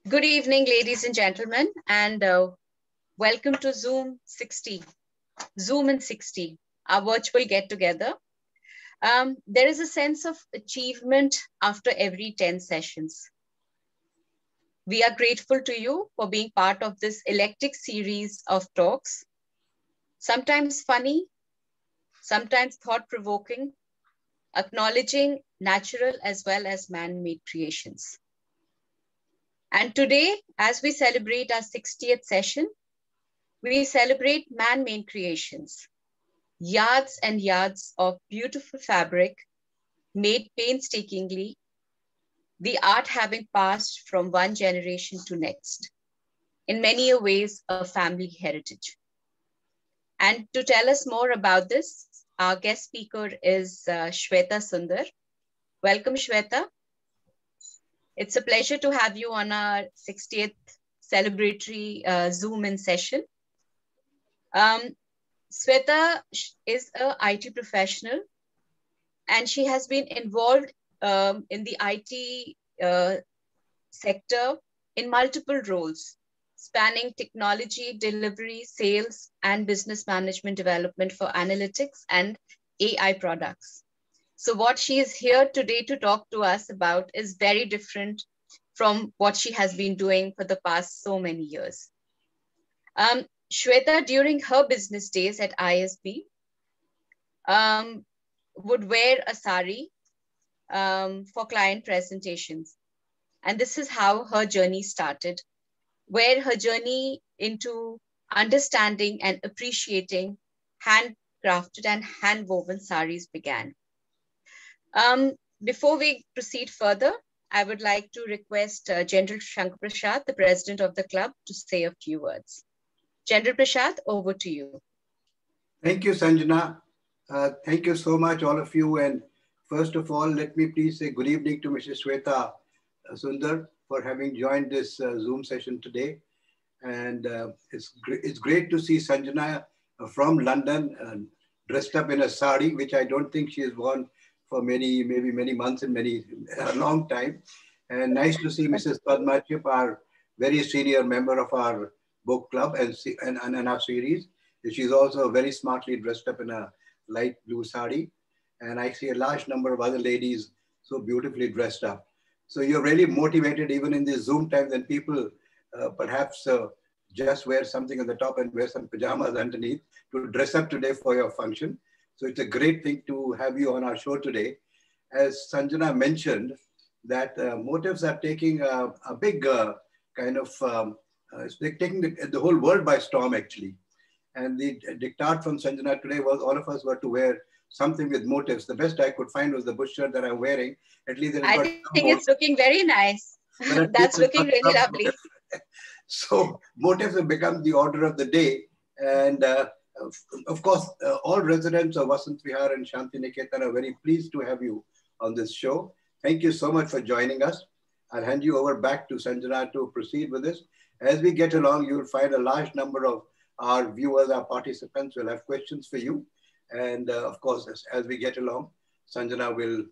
Good evening, ladies and gentlemen, and welcome to Zoom in 60, our virtual get-together. There is a sense of achievement after every 10 sessions. We are grateful to you for being part of this eclectic series of talks, sometimes funny, sometimes thought-provoking, acknowledging natural as well as man-made creations. And today, as we celebrate our 60th session, we celebrate man-made creations, yards and yards of beautiful fabric made painstakingly, the art having passed from one generation to next, in many ways a family heritage. And to tell us more about this, our guest speaker is Shweta Sundar. Welcome, Shweta. It's a pleasure to have you on our 60th celebratory Zoom in session. Shweta is an IT professional, and she has been involved in the IT sector in multiple roles, spanning technology, delivery, sales, and business management development for analytics and AI products. So what she is here today to talk to us about is very different from what she has been doing for the past so many years. Shweta, during her business days at ISB, would wear a sari for client presentations. And this is how her journey started, where her journey into understanding and appreciating handcrafted and hand-woven saris began. Before we proceed further, I would like to request General Shankar Prasad, the president of the club, to say a few words. General Prasad, over to you. Thank you, Sanjana. Thank you so much, all of you. And first of all, let me please say good evening to Mrs. Shweta Sundar for having joined this Zoom session today. And it's great to see Sanjana from London dressed up in a sari, which I don't think she has worn for maybe many months and a long time. And nice to see Mrs. Padma Chip, our very senior member of our book club and our series. She's also very smartly dressed up in a light blue sari. And I see a large number of other ladies so beautifully dressed up. So you're really motivated even in these Zoom times, and people perhaps just wear something on the top and wear some pajamas underneath to dress up today for your function. So it's a great thing to have you on our show today. As Sanjana mentioned, that motives are taking a big kind of, they're taking the whole world by storm actually. And the diktat from Sanjana today was all of us were to wear something with motifs. The best I could find was the bush shirt that I'm wearing. At least I think it's looking very nice. That's looking really lovely. So motifs have become the order of the day. And of course, all residents of Vasant Vihar and Shanti Niketan are very pleased to have you on this show. Thank you so much for joining us. I'll hand you over back to Sanjana to proceed with this. As we get along, you'll find a large number of our viewers, our participants will have questions for you. And of course, as we get along, Sanjana will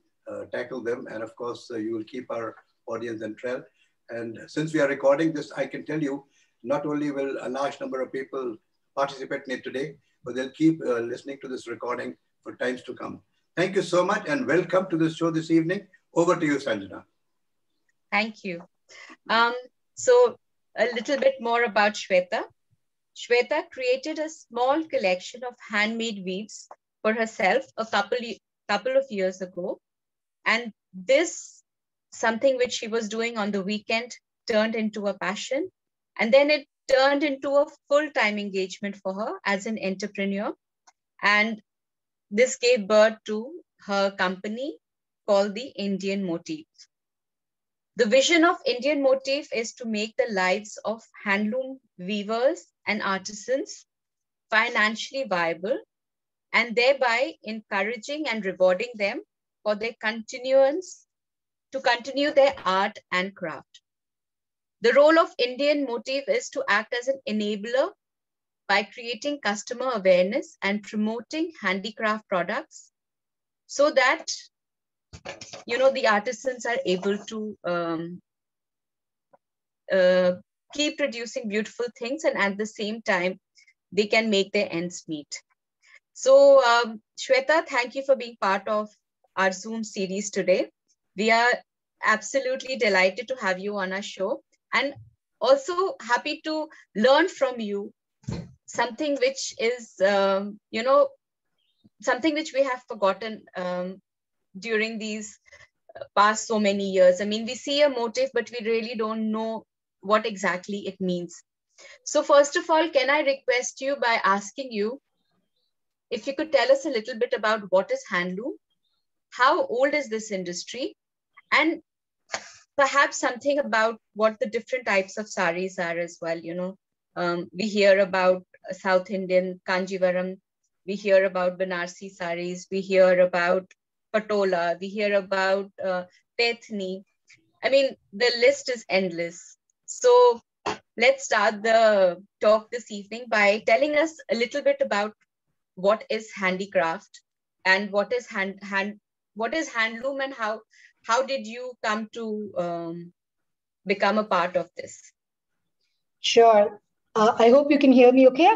tackle them. And of course, you will keep our audience enthralled. And since we are recording this, I can tell you, not only will a large number of people participate in it today, but they'll keep listening to this recording for times to come. Thank you so much and welcome to the show this evening. Over to you, Sanjana. Thank you. So a little bit more about Shweta. Shweta created a small collection of handmade weaves for herself a couple of years ago. And this, something which she was doing on the weekend, turned into a passion. And then it turned into a full-time engagement for her as an entrepreneur. And this gave birth to her company called the Indian Motif. The vision of Indian Motif is to make the lives of handloom weavers and artisans financially viable, and thereby encouraging and rewarding them for their continuance to continue their art and craft. The role of Indian Motif is to act as an enabler by creating customer awareness and promoting handicraft products so that the artisans are able to keep producing beautiful things, and at the same time, they can make their ends meet. So, Shweta, thank you for being part of our Zoom series today. We are absolutely delighted to have you on our show, and also happy to learn from you something which is, something which we have forgotten during these past so many years. I mean, we see a motif, but we really don't know what exactly it means. So first of all, can I request you by asking you if you could tell us a little bit about what is handloom, how old is this industry, and perhaps something about what the different types of saris are as well. We hear about South Indian Kanjivaram, we hear about Banarsi saris, we hear about Patola, we hear about Pethni. I mean, the list is endless. So let's start the talk this evening by telling us a little bit about what is handicraft and what is handloom, and how did you come to become a part of this? Sure. I hope you can hear me okay?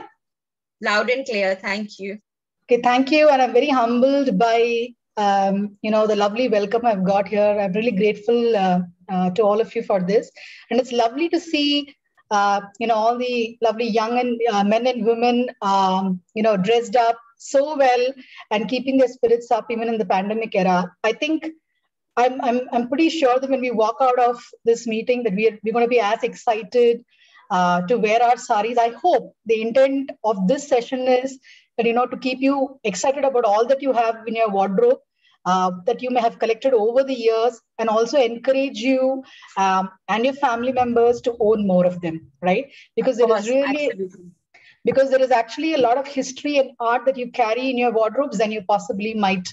Loud and clear. Thank you. Okay, thank you. And I'm very humbled by, the lovely welcome I've got here. I'm really grateful to all of you for this. And it's lovely to see, all the lovely young and men and women, dressed up so well and keeping their spirits up even in the pandemic era. I think I'm pretty sure that when we walk out of this meeting that we're going to be as excited to wear our saris. I hope the intent of this session is that, to keep you excited about all that you have in your wardrobe, that you may have collected over the years, and also encourage you and your family members to own more of them, right? Because it is really... Absolutely. Because there is actually a lot of history and art that you carry in your wardrobes than you possibly might,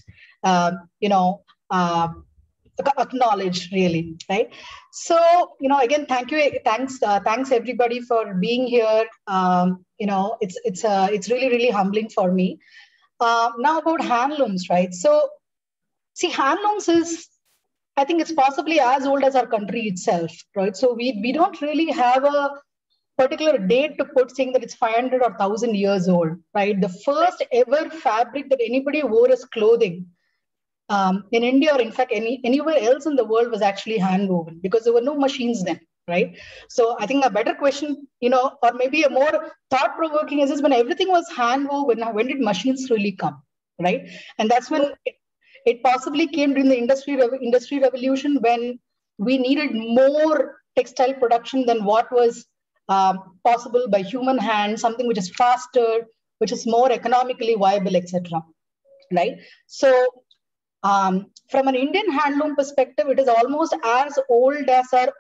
acknowledge, really, right? So, again, thanks everybody for being here. It's really, really humbling for me. Now about handlooms, right? So, see, handlooms is, I think it's possibly as old as our country itself, right? So we don't really have a particular date to put saying that it's 500 or 1,000 years old, right? The first ever fabric that anybody wore as clothing in India, or in fact anywhere else in the world, was actually hand woven, because there were no machines then, right? So I think a better question, or maybe a more thought provoking is when everything was hand woven, when did machines really come, right? And that's when it possibly came during the industry revolution, when we needed more textile production than what was possible by human hands, something which is faster, which is more economically viable, etc. Right? So from an Indian handloom perspective, it is almost as old as our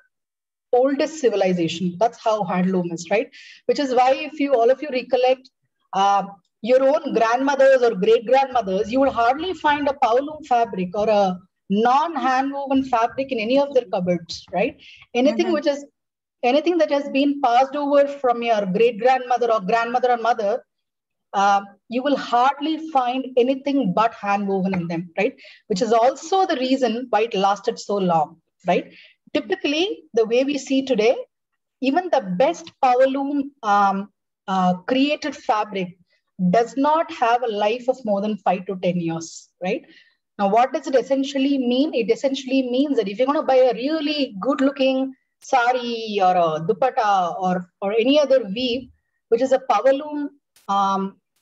oldest civilization. That's how handloom is, right? Which is why, if all of you recollect your own grandmothers or great-grandmothers, you would hardly find a powerloom fabric or a non-hand-woven fabric in any of their cupboards, right? Anything which is anything that has been passed over from your great-grandmother or grandmother or mother, you will hardly find anything but hand-woven in them, right? Which is also the reason why it lasted so long, right? Typically, the way we see today, even the best powerloom created fabric does not have a life of more than 5 to 10 years, right? Now, what does it essentially mean? It essentially means that if you're going to buy a really good-looking sari or a dupatta or any other weave, which is a powerloom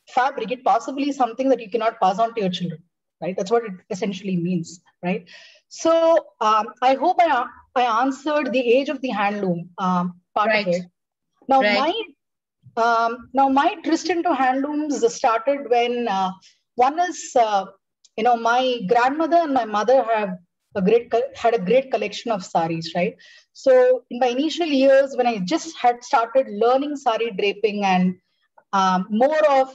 fabric, it possibly is something that you cannot pass on to your children, right? That's what it essentially means, right? So I hope I answered the age of the handloom part of it. Now, my tryst into handlooms started when one is, my grandmother and my mother had a great collection of saris, right? So in my initial years, when I just had started learning sari draping and more of,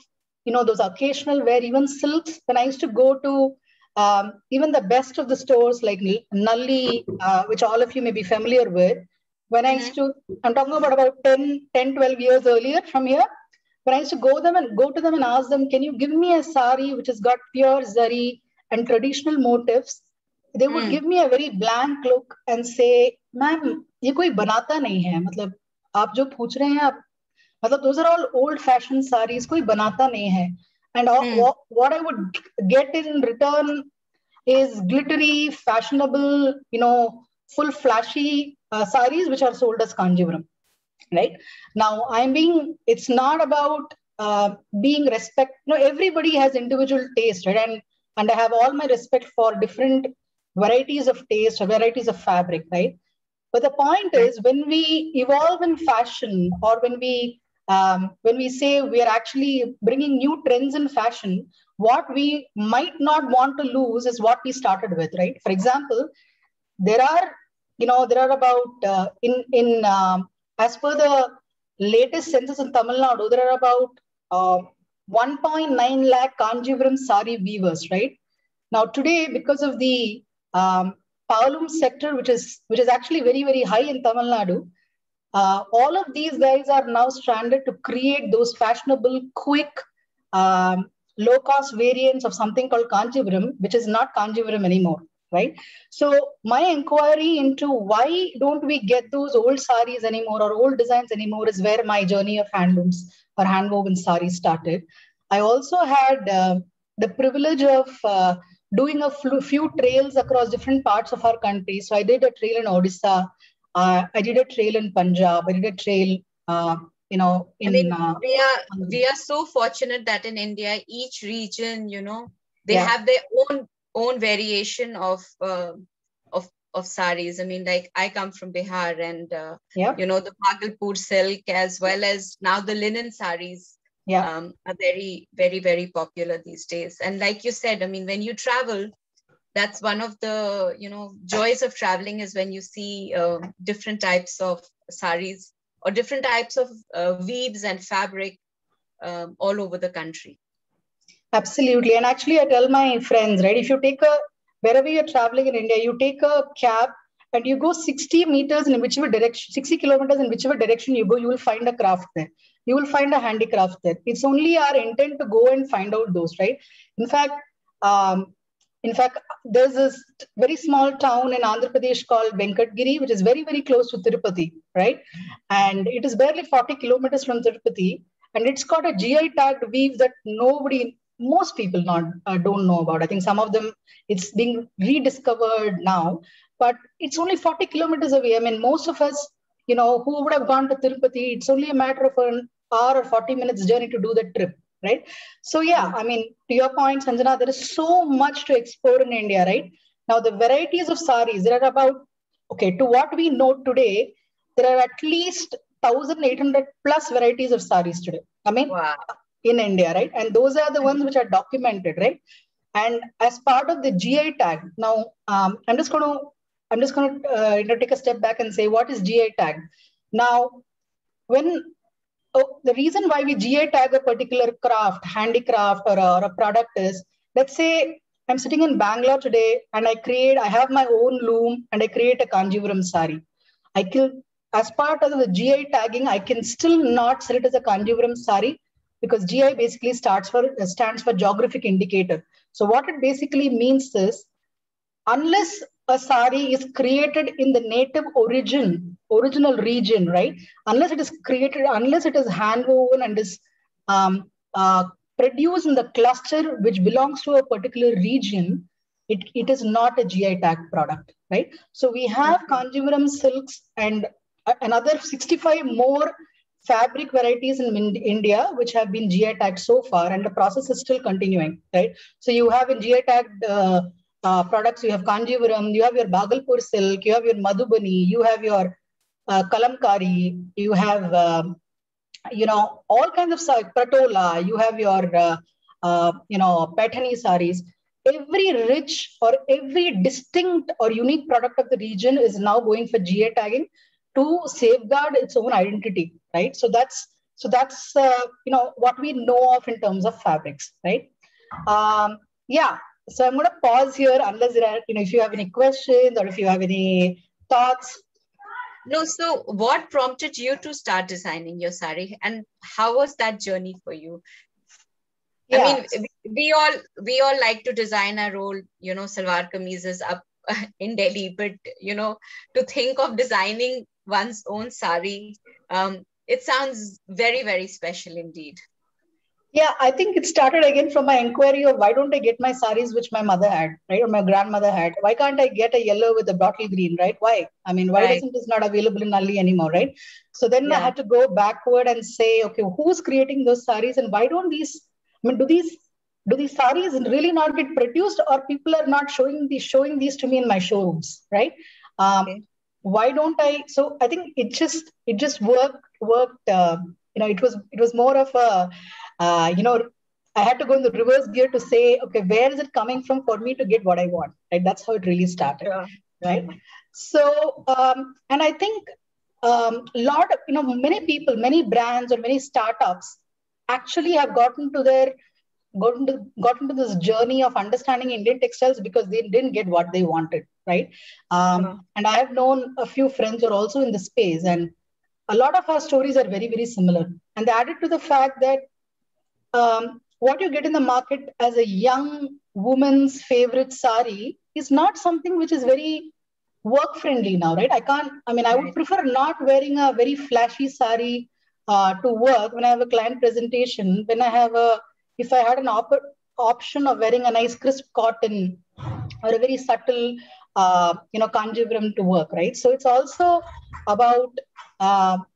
those occasional wear, even silks, when I used to go to even the best of the stores like Nalli, which all of you may be familiar with, when I used to, I'm talking about 10, 12 years earlier from here, when I used to go to them and ask them, can you give me a sari which has got pure zari and traditional motifs? they would give me a very blank look and say, "Ma'am, ये कोई बनाता नहीं है, मतलब आप जो पूछ रहे हैं आप, मतलब those are all old-fashioned sarees, कोई बनाता नहीं है." And what I would get in return is glittery, fashionable, full flashy sarees which are sold as Kanjivaram. Right now, it's not about being everybody has individual taste, right? And I have all my respect for different varieties of taste or varieties of fabric, right? But the point is, when we evolve in fashion, or when we say we are actually bringing new trends in fashion, what we might not want to lose is what we started with, right? For example, there are about as per the latest census in Tamil Nadu, there are about 1.9 lakh Kanjivaram sari weavers, right? Now today, because of the Pavalum sector, which is actually very, very high in Tamil Nadu, all of these guys are now stranded to create those fashionable, quick, low-cost variants of something called Kanjivaram, which is not Kanjivaram anymore, right? So my inquiry into why don't we get those old saris anymore or old designs anymore is where my journey of handlooms or handwoven saris started. I also had the privilege of doing a few trails across different parts of our country. So I did a trail in Odisha. I did a trail in Punjab. I did a trail, we are so fortunate that in India, each region, they have their own variation of saris. I mean, like I come from Bihar, and the Bhagalpur silk, as well as now the linen saris are very, very, very popular these days. And like you said, I mean, when you travel, that's one of the joys of traveling, is when you see different types of saris or different types of weaves and fabric all over the country. Absolutely. And actually, I tell my friends, right, if you take wherever you're traveling in India, you take a cab and you go 60 meters in whichever direction, 60 kilometers in whichever direction you go, you will find a craft there. You will find a handicraft there. It's only our intent to go and find out those, right? In fact, there's this very small town in Andhra Pradesh called Venkatgiri, which is very, very close to Tirupati, right? And it is barely 40 kilometers from Tirupati. And it's got a GI tagged weave that most people don't know about. I think some of them, it's being rediscovered now, but it's only 40 kilometers away. I mean, most of us, who would have gone to Tirupati, it's only a matter of an hour or 40 minutes journey to do the trip, right? So yeah, I mean, to your point, Sanjana, there is so much to explore in India, right? Now, the varieties of saris, there are about, to what we know today, there are at least 1,800 plus varieties of saris today. I mean, wow. In India, right? And those are the ones which are documented, right? And as part of the GI tag, now I'm just going to take a step back and say, what is GI tag? Now, the reason why we GI tag a particular craft, handicraft, or a product is, let's say I'm sitting in Bangalore today and I have my own loom and I create a Kanjivaram sari. As part of the GI tagging, I can still not sell it as a Kanjivaram sari, because GI basically stands for geographic indicator. So what it basically means is, unless a sari is created in the native original region, right? Unless it is hand woven and is produced in the cluster which belongs to a particular region, it is not a GI tag product, right? So we have Kanjivaram silks and another 65 more fabric varieties in India which have been GI tagged so far, and the process is still continuing, right? So you have in GI tagged products, you have Kanjivaram, you have your Bhagalpur silk, you have your Madhubani, you have your Kalamkari, you have all kinds of Pratola, you have your Paithani saris. Every rich or every distinct or unique product of the region is now going for GI tagging to safeguard its own identity, right? So that's what we know of in terms of fabrics, right? Yeah. So I'm going to pause here, unless there are, if you have any questions or if you have any thoughts. No. So what prompted you to start designing your sari, and how was that journey for you? Yeah. I mean, we all like to design our own, salwar kameezes up in Delhi, but to think of designing one's own sari, it sounds very, very special indeed. Yeah, I think it started again from my inquiry of why don't I get my saris which my mother had, right? Or my grandmother had. Why can't I get a yellow with a bottle green, right? Why? I mean, why Right. doesn't this not available in Nalli anymore, right? So then I Yeah. had to go backward and say, okay, who's creating those saris and why don't these, I mean, do these saris really not get produced or people are not showing these to me in my showrooms, right? Okay. Why don't I? So I think it just worked. It was more of a, I had to go in the reverse gear to say, okay, where is it coming from for me to get what I want? Right. That's how it really started. Sure. Right. So, and I think lot of, many people, many brands or many startups actually have got into this journey of understanding Indian textiles because they didn't get what they wanted, right? And I have known a few friends who are also in the space, and a lot of our stories are very, very similar. And they added to the fact that what you get in the market as a young woman's favorite sari is not something which is very work friendly now, right? I would prefer not wearing a very flashy sari to work when I have a client presentation. If I had an option of wearing a nice crisp cotton or a very subtle, kanjivaram to work, right? So it's also about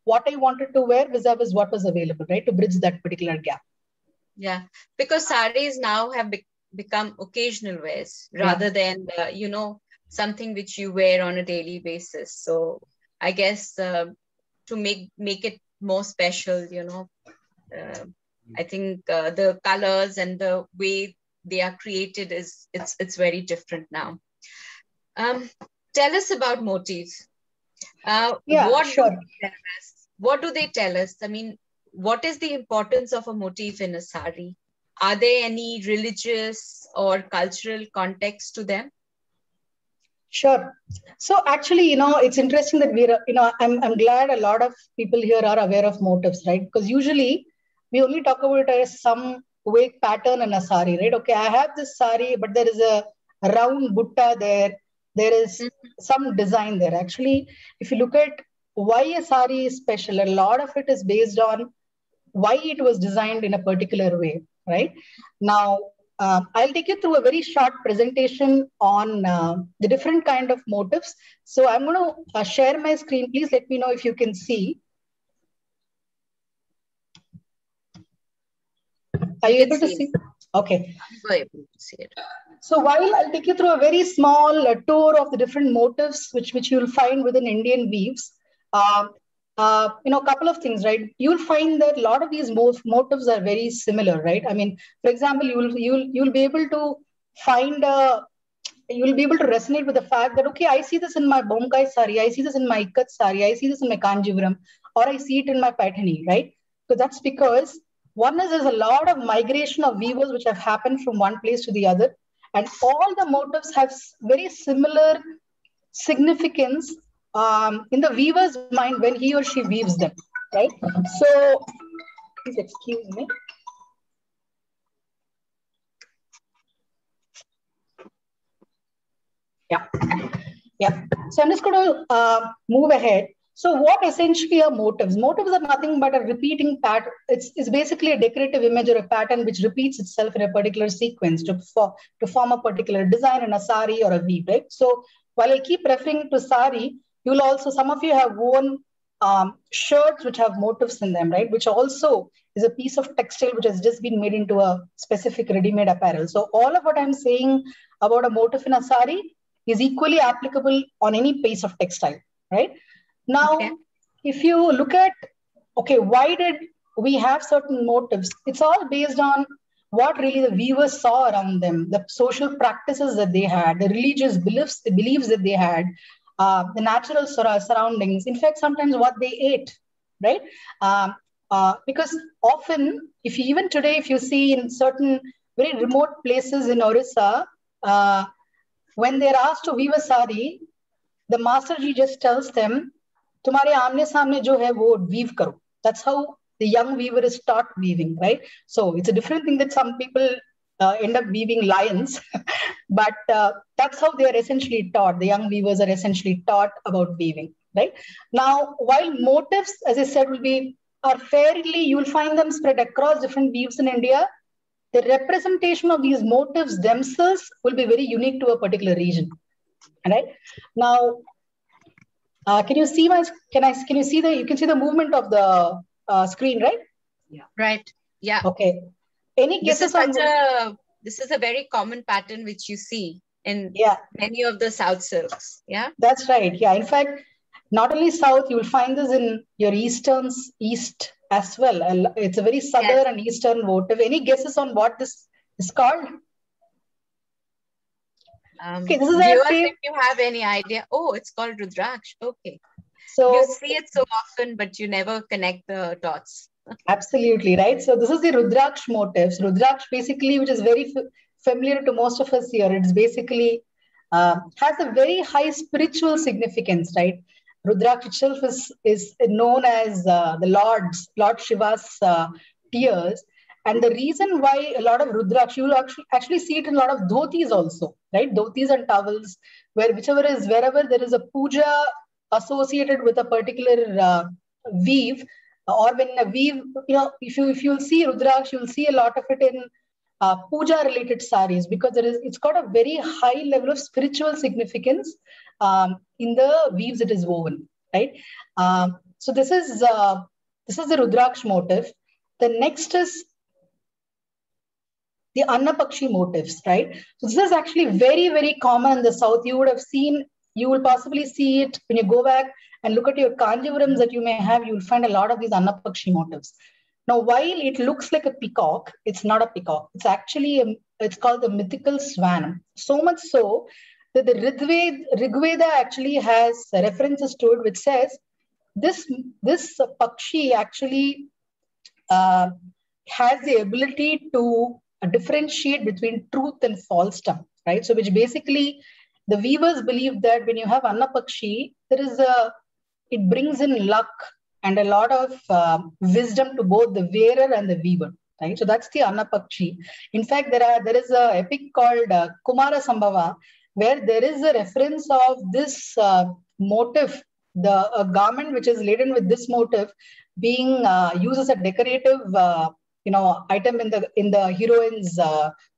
what I wanted to wear vis-a-vis what was available, right? To bridge that particular gap. Yeah, because saris now have become occasional wears rather than, something which you wear on a daily basis. So I guess to make it more special, I think the colors and the way they are created it's very different now. Tell us about motifs. Sure. What do they tell us? I mean, what is the importance of a motif in a sari? Are there any religious or cultural context to them? Sure. So actually, it's interesting that I'm glad a lot of people here are aware of motifs, right? Because usually we only talk about it as some vague pattern in a sari, right? Okay, I have this sari, but there is a round butta there. There is some design there. Actually, if you look at why a sari is special, a lot of it is based on why it was designed in a particular way, right? Now, I'll take you through a very short presentation on the different kind of motifs. So I'm going to share my screen. Please let me know if you can see. Are you able to see? Okay. I'm able to see it. So while I'll take you through a very small tour of the different motifs which you'll find within Indian weaves, a couple of things, right? You'll find that a lot of these motifs are very similar, right? I mean, for example, you'll be able to you'll be able to resonate with the fact that, okay, I see this in my Bomkai sari, I see this in my Ikat sari, I see this in my Kanjivaram, or I see it in my Paithani, right? So that's because one is there's a lot of migration of weavers which have happened from one place to the other, and all the motifs have very similar significance in the weaver's mind when he or she weaves them, right? So, please excuse me. Yeah. So I'm just going to move ahead. So what essentially are motifs? Motifs are nothing but a repeating pattern. It's basically a decorative image or a pattern which repeats itself in a particular sequence to form a particular design in a sari or a weave, right? So while I keep referring to sari, you'll also, some of you have worn shirts which have motifs in them, right? Which also is a piece of textile which has just been made into a specific ready-made apparel. So all of what I'm saying about a motif in a sari is equally applicable on any piece of textile, right? Now, if you look at, okay, why did we have certain motifs? It's all based on what really the weavers saw around them, the social practices that they had, the religious beliefs that they had, the natural surroundings, in fact, sometimes what they ate, right? Because often, even today, if you see in certain very remote places in Orissa, when they're asked to weave a sari, the masterji just tells them, "Tumhare aamne saamne jo hai wo weave karo." That's how the young weaver is taught weaving, right? So it's a different thing that some people end up weaving lions. But that's how they are essentially taught. The young weavers are essentially taught about weaving, right? Now, while motifs, as I said, are fairly, you will find them spread across different weaves in India. The representation of these motifs themselves will be very unique to a particular region. Right? Now, can you see you can see the movement of the screen, right? Yeah. Right. Yeah. Okay. Any guesses on this is a very common pattern which you see in many of the South silks. Yeah. That's right. Yeah. In fact, not only South, you will find this in your East as well. It's a very Southern and Eastern motif. Any guesses on what this is called? Okay, this is if you have any idea. Oh, it's called Rudraksh. Okay. So you see it so often, but you never connect the dots. Absolutely, right? So this is the Rudraksh motifs. Rudraksh basically, which is very familiar to most of us here, it's basically has a very high spiritual significance, right? Rudraksh itself is known as Lord Shiva's tears. And the reason why a lot of Rudraksh, you will actually see it in a lot of dhotis also, right? Dhotis and towels, wherever there is a puja associated with a particular weave, or when a weave, if you'll see Rudraksh, you'll see a lot of it in puja related saris, because it's got a very high level of spiritual significance in the weaves it is woven, right? So this is the Rudraksh motif. The next is the Annapakshi motifs, right? So this is actually very, very common in the South. You will possibly see it when you go back and look at your Kanjivarams that you may have, you will find a lot of these Annapakshi motifs. Now, while it looks like a peacock, it's not a peacock. It's actually, it's called the mythical swan. So much so that the Rigveda actually has references to it, which says this Pakshi actually has the ability to differentiate between truth and falsedom, right? So which basically the weavers believe that when you have Annapakshi, it brings in luck and a lot of wisdom to both the wearer and the weaver, right? So that's the Annapakshi. In fact, there is a epic called Kumara Sambhava, where there is a reference of this motif, a garment which is laden with this motif being used as a decorative item in the heroine's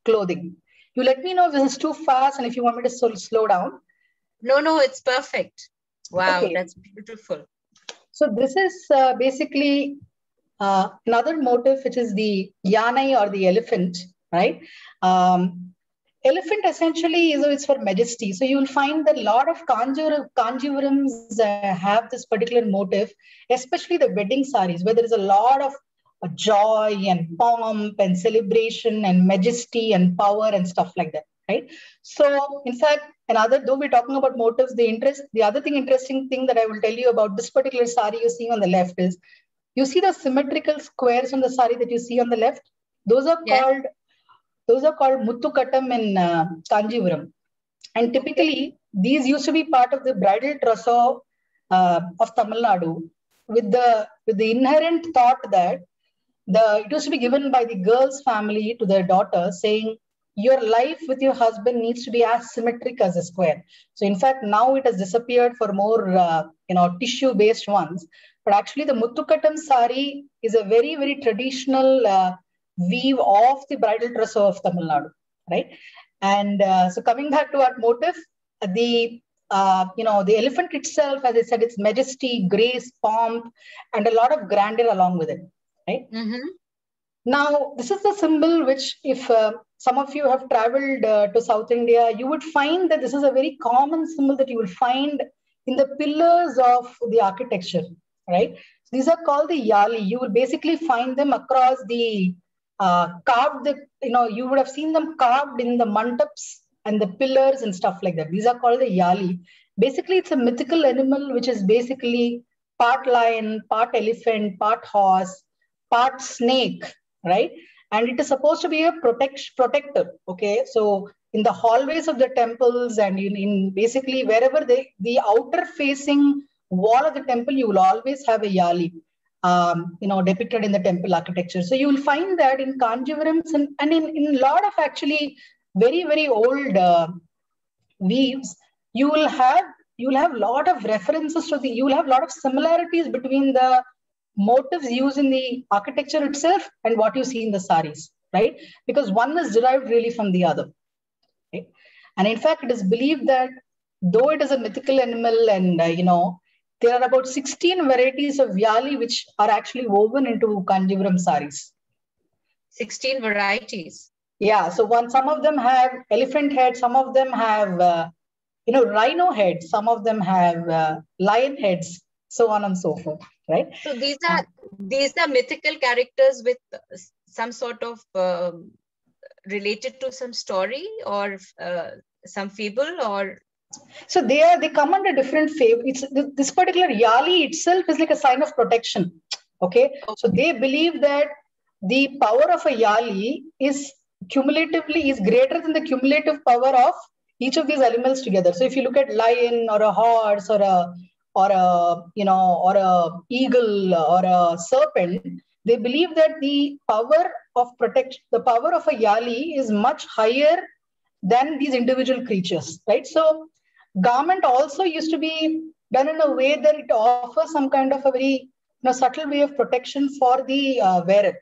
clothing. You let me know if this is too fast and if you want me to slow down. No, it's perfect. Wow, okay. That's beautiful. So this is basically another motif, which is the Yanai or the elephant, right? Elephant essentially it's for majesty. So you will find that a lot of Kanjivarams have this particular motif, especially the wedding saris, where there is a lot of joy and pomp and celebration and majesty and power and stuff like that, right? So in fact, though we're talking about motifs, the other interesting thing that I will tell you about this particular sari you see on the left is, you see the symmetrical squares on the sari that you see on the left? Those are called Muttukattam in Kanjivaram. And typically, these used to be part of the bridal trousseau of Tamil Nadu, with the inherent thought that it used to be given by the girl's family to their daughter, saying, your life with your husband needs to be as symmetric as a square. So in fact, now it has disappeared for more tissue-based ones. But actually, the Muttukattam sari is a very, very traditional weave of the bridal trousseau of Tamil Nadu, right? And so coming back to our motif, the elephant itself, as I said, it's majesty, grace, pomp, and a lot of grandeur along with it, right? Mm-hmm. Now, this is the symbol which, if some of you have traveled to South India, you would find that this is a very common symbol that you will find in the pillars of the architecture, right? So these are called the yali. You will basically find them across the you would have seen them carved in the mandaps and the pillars and stuff like that. These are called the yali. Basically, it's a mythical animal, which is basically part lion, part elephant, part horse, part snake, right? And it is supposed to be a protector, okay? So in the hallways of the temples and in basically wherever the outer facing wall of the temple, you will always have a yali. depicted in the temple architecture. So you will find that in Kanjivarams and in a lot of actually very, very old weaves, you will have a lot of references to you will have a lot of similarities between the motifs used in the architecture itself and what you see in the saris, right? Because one is derived really from the other. Right? And in fact, it is believed that though it is a mythical animal and, there are about 16 varieties of Vyali which are actually woven into Kanjivaram saris. 16 varieties. Yeah, so some of them have elephant head, some of them have, rhino heads, some of them have lion heads, so on and so forth, right? So these are mythical characters with some sort of related to some story or some fable, or so they come under different favor. It's this particular Yali itself is like a sign of protection. Okay, so they believe that the power of a Yali is cumulatively is greater than the cumulative power of each of these animals together. So if you look at lion or a horse or a eagle or a serpent, they believe that the power of a Yali is much higher than these individual creatures, right? So garment also used to be done in a way that it offers some kind of a very subtle way of protection for the wearer,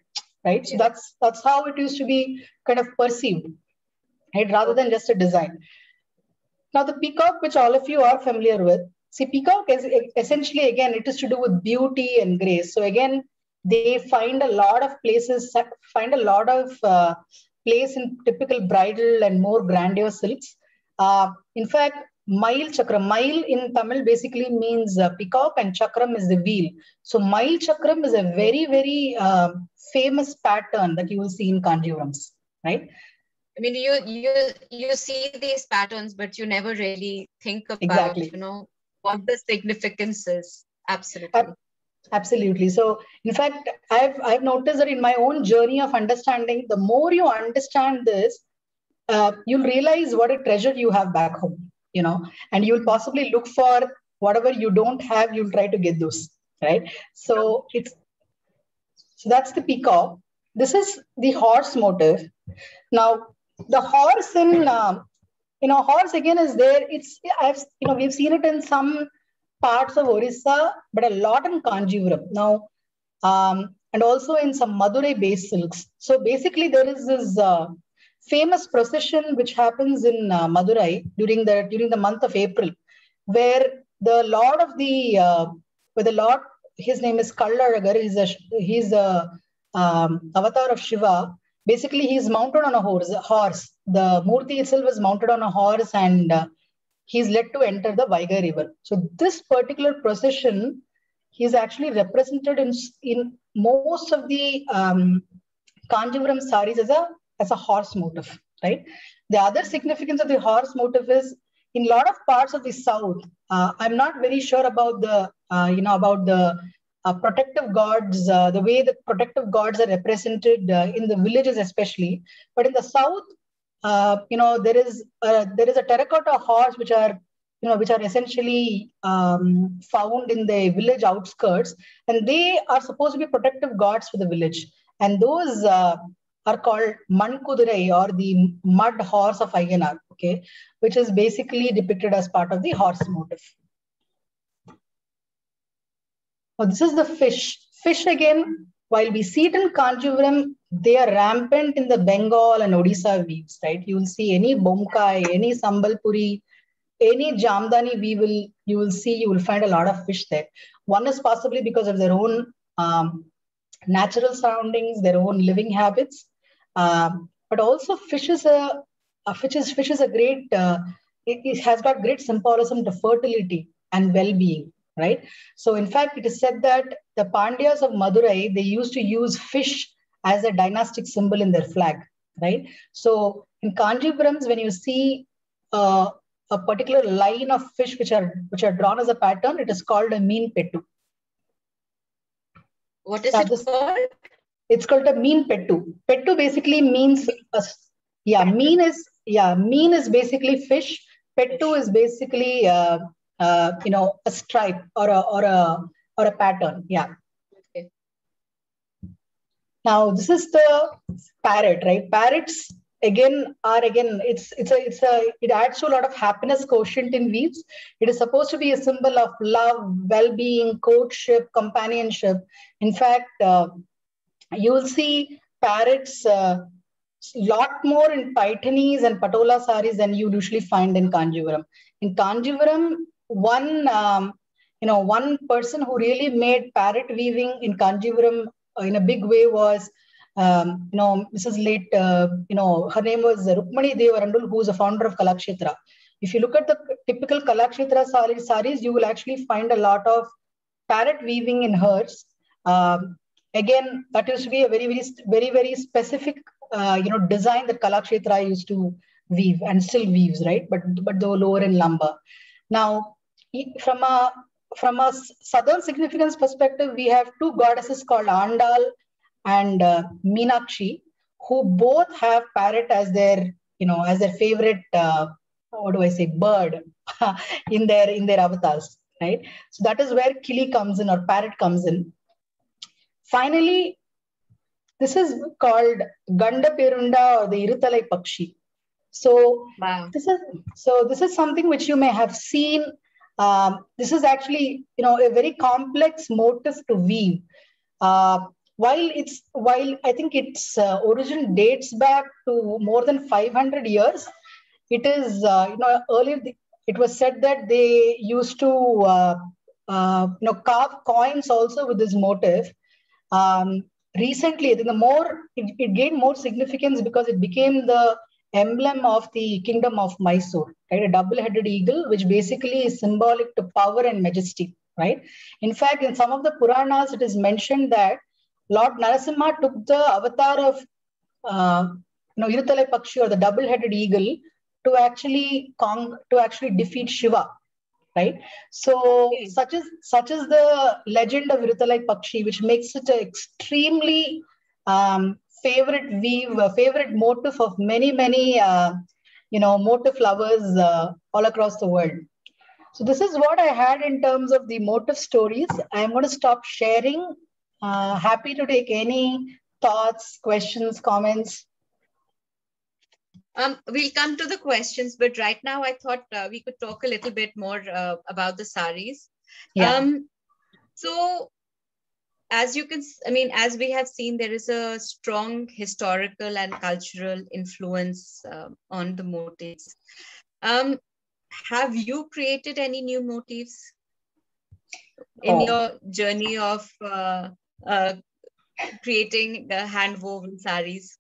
right? So that's how it used to be kind of perceived, right? Rather than just a design. Now the peacock, which all of you are familiar with, see, peacock is essentially, again, it is to do with beauty and grace. So again, they find a lot of place in typical bridal and more grandiose silks. In fact, Mail Chakram, Mail in Tamil basically means peacock and Chakram is the wheel. So Mail Chakram is a very, very famous pattern that you will see in Kanjivarams, right? I mean, you see these patterns, but you never really think about, exactly, what the significance is. Absolutely. Absolutely. So, in fact, I've noticed that in my own journey of understanding, the more you understand this, you'll realize what a treasure you have back home, and you'll possibly look for whatever you don't have, you'll try to get those, right? So that's the peacock. This is the horse motif. Now, the horse horse again is there. We've seen it in some parts of Orissa, but a lot in Kanjivaram now, and also in some Madurai-based silks. So basically, there is this famous procession which happens in Madurai during the month of April, where the Lord of his name is Kallaragar. He's the avatar of Shiva. Basically, he's mounted on a horse. The Murti itself is mounted on a horse, and he's led to enter the Vaigai river. So this particular procession, he's actually represented in most of the Kanjivaram saris as a horse motif, right? The other significance of the horse motif is in a lot of parts of the south. I'm not very sure about the protective gods, the way the protective gods are represented in the villages, especially. But in the south, there is a terracotta horse which are essentially found in the village outskirts, and they are supposed to be protective gods for the village. And those are called Mankudurai, or the mud horse of Ayyanar, okay, which is basically depicted as part of the horse motif. Now, this is the fish. Fish again, while we see it in Kanjivaram, they are rampant in the Bengal and Odisha weaves, right? You will see any Bomkai, any Sambalpuri, any Jamdani weave, you will find a lot of fish there. One is possibly because of their own natural surroundings, their own living habits, but also fish is a great. It has got great symbolism to fertility and well-being, right? So, in fact, it is said that the Pandyas of Madurai, they used to use fish as a dynastic symbol in their flag, right? So, in Kanjivarams, when you see a particular line of fish which are drawn as a pattern, it is called a mean pettu. What is it called? It's called a mean pettu. Pettu basically means mean is basically fish. Pettu is basically a stripe or a pattern. Yeah. Okay. Now, this is the parrot, right? Parrots it adds to a lot of happiness quotient in weaves. It is supposed to be a symbol of love, well-being, courtship, companionship. In fact, you will see parrots lot more in Paitanis and Patola saris than you usually find in Kanjivaram. In Kanjivaram, one person who really made parrot weaving in Kanjivaram in a big way was, Mrs. Late, her name was Rukmani Devarandul, who is a founder of Kalakshetra. If you look at the typical Kalakshetra saris, you will actually find a lot of parrot weaving in hers. Again, that used to be a very specific, design that Kalakshetra used to weave and still weaves, right? But though lower in lumber. Now, from a southern significance perspective, we have two goddesses called Andal and Meenakshi, who both have parrot as their favorite, bird in their avatars, right? So that is where Kili comes in, or parrot comes in. Finally, this is called Ganda Perunda, or the Iruthalai Pakshi. So wow. This is something which you may have seen. This is actually a very complex motif to weave. While I think its origin dates back to more than 500 years, it is earlier it was said that they used to carve coins also with this motif. Recently, I think it gained more significance because it became the emblem of the kingdom of Mysore, right? A double-headed eagle, which basically is symbolic to power and majesty, right? In fact, in some of the Puranas, it is mentioned that Lord Narasimha took the avatar of Iruthalai Pakshi, or the double-headed eagle, to actually defeat Shiva, right? So such is the legend of Iruthalai Pakshi, which makes it an extremely favorite motif of many motif lovers all across the world. So this is what I had in terms of the motif stories. I'm going to stop sharing. Happy to take any thoughts, questions, comments. We'll come to the questions, but right now I thought we could talk a little bit more about the saris. Yeah. So as we have seen, there is a strong historical and cultural influence on the motifs. Have you created any new motifs in your journey of creating hand-woven saris?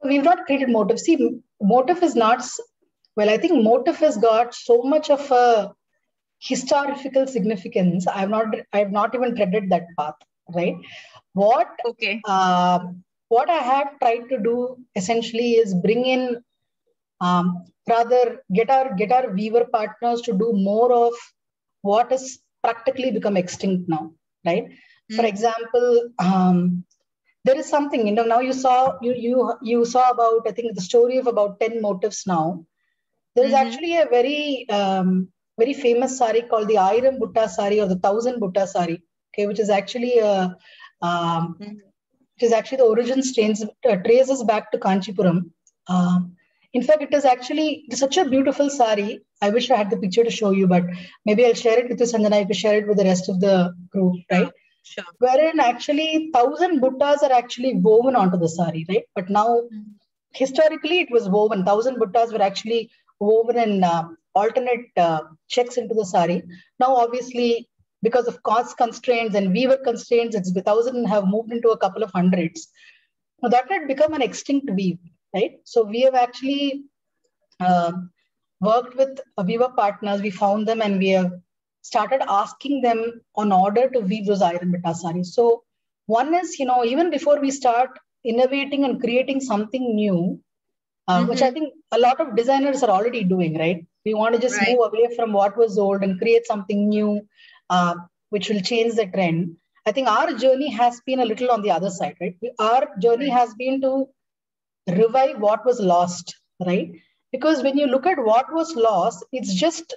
We've not created motif. See, motif is not, I think motif has got so much of a historical significance. I've not even treaded that path, right? What I have tried to do essentially is bring in, rather get our weaver partners to do more of what has practically become extinct now, right? Mm-hmm. For example, there is something, now you saw about, I think, the story of about 10 motifs now. There is actually a very, very famous sari called the Ayiram Butta sari, or the 1000 Butta sari, okay, which is actually the origin traces back to Kanchipuram. In fact, it is such a beautiful sari. I wish I had the picture to show you, but maybe I'll share it with you, Sanjana. You can share it with the rest of the group, right? Sure. Wherein actually 1000 buttas are actually woven onto the sari, right? But now, historically, it was woven. 1000 buttas were actually woven in alternate checks into the sari. Now, obviously, because of cost constraints and weaver constraints, it's 1000 have moved into a couple of hundreds. Now, that had become an extinct weave, right? So we have actually worked with weaver partners. We found them and we have started asking them on order to weave those Ayiram Butta saris. So one is, even before we start innovating and creating something new, which I think a lot of designers are already doing, right? We want to just move away from what was old and create something new, which will change the trend. I think our journey has been a little on the other side, right? Our journey has been to revive what was lost, right? Because when you look at what was lost, it's just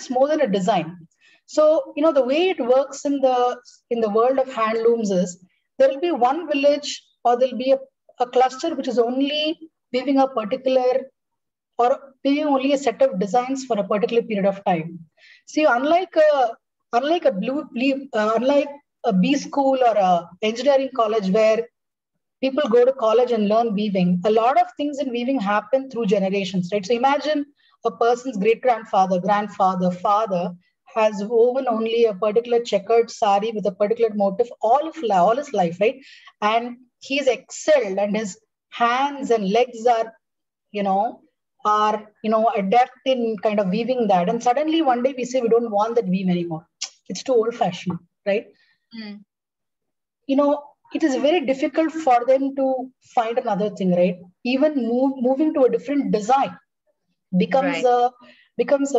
more than a design. So, the way it works in the world of handlooms is there will be one village or there'll be a cluster which is only weaving a particular or weaving only a set of designs for a particular period of time. See, unlike a B school or a engineering college where people go to college and learn weaving, a lot of things in weaving happen through generations, right? So imagine a person's great-grandfather, grandfather, father has woven only a particular checkered sari with a particular motif all his life, right? And he's excelled and his hands and legs are, adept in kind of weaving that. And suddenly one day we say we don't want that weave anymore. It's too old-fashioned, right? Mm. It is very difficult for them to find another thing, right? Even moving to a different design becomes a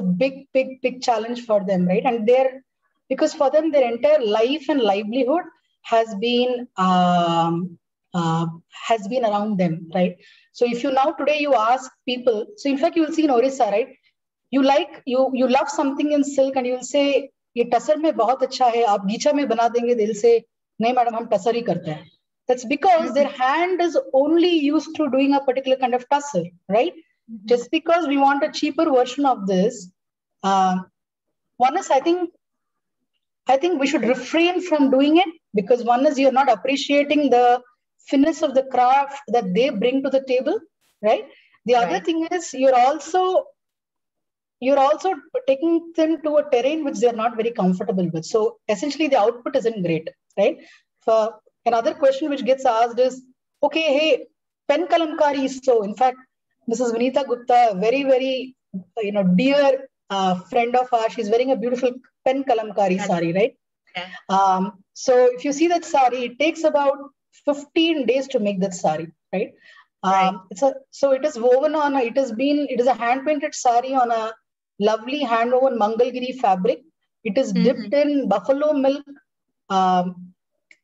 big challenge for them, right? And because for them their entire life and livelihood has been around them, right? So if you now today you ask people, so in fact you will see in Orissa, right? You love something in silk and you will say, "Ye tasar mein bahut acha hai, aap gicha mein bana denge." They'll say, "Nahi madam, hum tasar hi karte hain." That's because their hand is only used to doing a particular kind of tasar, right? Just because we want a cheaper version of this, one is I think we should refrain from doing it, because one is you're not appreciating the finesse of the craft that they bring to the table, right? The other thing is you're also taking them to a terrain which they're not very comfortable with. So essentially the output isn't great, right? For another question which gets asked is, okay, hey, pen kalamkari is so. In fact, Mrs. Vinita Gupta, very, very, dear friend of ours, she's wearing a beautiful pen kalamkari sari, right? Yeah. So if you see that sari, it takes about 15 days to make that sari, right? So it is woven on, it is a hand painted sari on a lovely hand woven Mangalgiri fabric. It is dipped in buffalo milk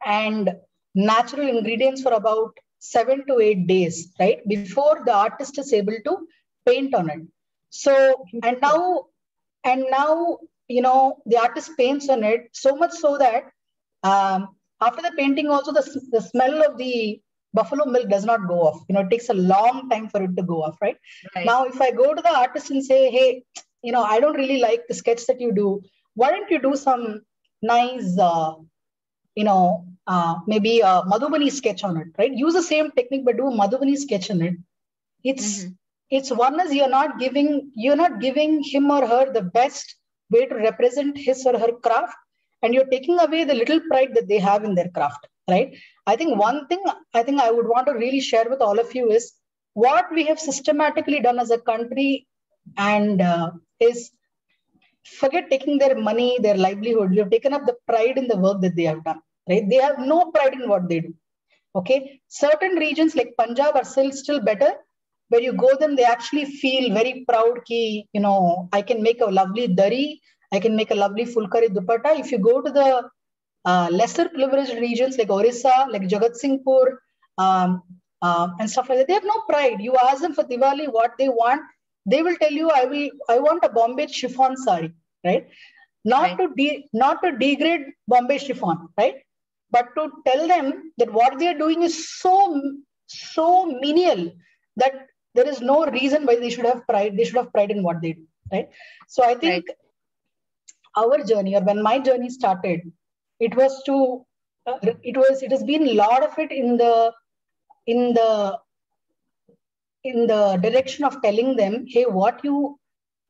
and natural ingredients for about 7 to 8 days, right? Before the artist is able to paint on it. So, and now, the artist paints on it so much so that after the painting also the smell of the buffalo milk does not go off. It takes a long time for it to go off, right? Now, if I go to the artist and say, hey, I don't really like the sketch that you do. Why don't you do some nice, maybe a Madhubani sketch on it, right? Use the same technique, but do a Madhubani sketch on it. It's one is you're not giving him or her the best way to represent his or her craft, and you're taking away the little pride that they have in their craft, right? I think one thing I would want to really share with all of you is what we have systematically done as a country, and is forget taking their money, their livelihood. We have taken up the pride in the work that they have done, right? They have no pride in what they do. Okay, certain regions like Punjab are still better. Where you go them, they actually feel very proud ki, I can make a lovely dari, I can make a lovely fulkari dupatta. If you go to the lesser privileged regions like Orissa, like Jagatsinghpur, and stuff like that, they have no pride. You ask them for Diwali what they want, they will tell you, I want a Bombay chiffon sari, right? Not to degrade Bombay chiffon, right? But to tell them that what they are doing is so menial that there is no reason why they should have pride. They should have pride in what they do, right? So I think our journey, or when my journey started, it has been a lot of it in the direction of telling them, hey, what you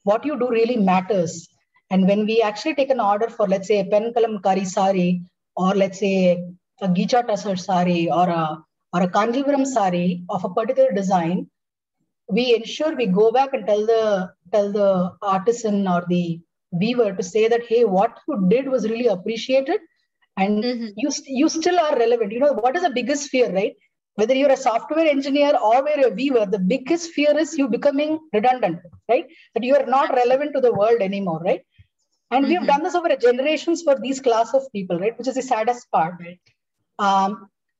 do really matters. And when we actually take an order for, let's say, a pen kalamkari sari, or let's say a gicha tasar sari, or a Kanjivaram sari of a particular design, we ensure we go back and tell the artisan or the weaver to say that, hey, what you did was really appreciated, and you still are relevant. What is the biggest fear, right? Whether you're a software engineer or you're a weaver, the biggest fear is you becoming redundant, right? That you are not relevant to the world anymore, right? And we've done this over generations for these class of people, right? Which is the saddest part, right?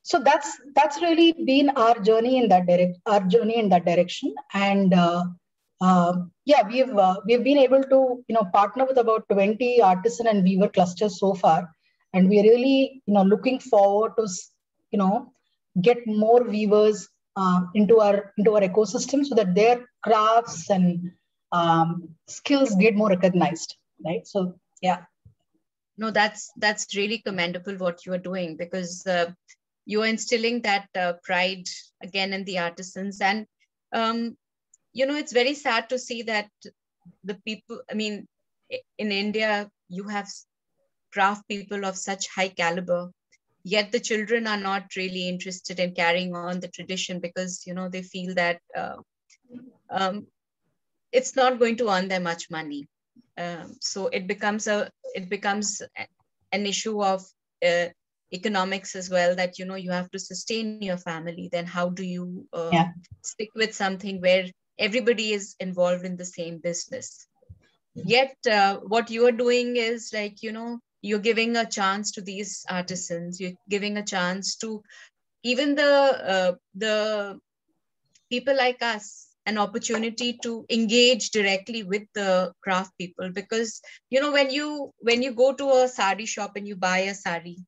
So that's really been our journey in that direction. And we've been able to partner with about 20 artisan and weaver clusters so far, and we're really looking forward to get more weavers into our ecosystem so that their crafts and skills get more recognized, right? So yeah. No, that's really commendable what you are doing, because you are instilling that pride again in the artisans. And it's very sad to see that the people, I mean, in India, you have craft people of such high caliber, yet the children are not really interested in carrying on the tradition, because they feel that it's not going to earn them much money. So it becomes an issue of economics as well, that you have to sustain your family. Then how do you stick with something where everybody is involved in the same business? Yet what you are doing is like, you're giving a chance to these artisans, you're giving a chance to even the people like us an opportunity to engage directly with the craft people. Because when you go to a sari shop and you buy a sari,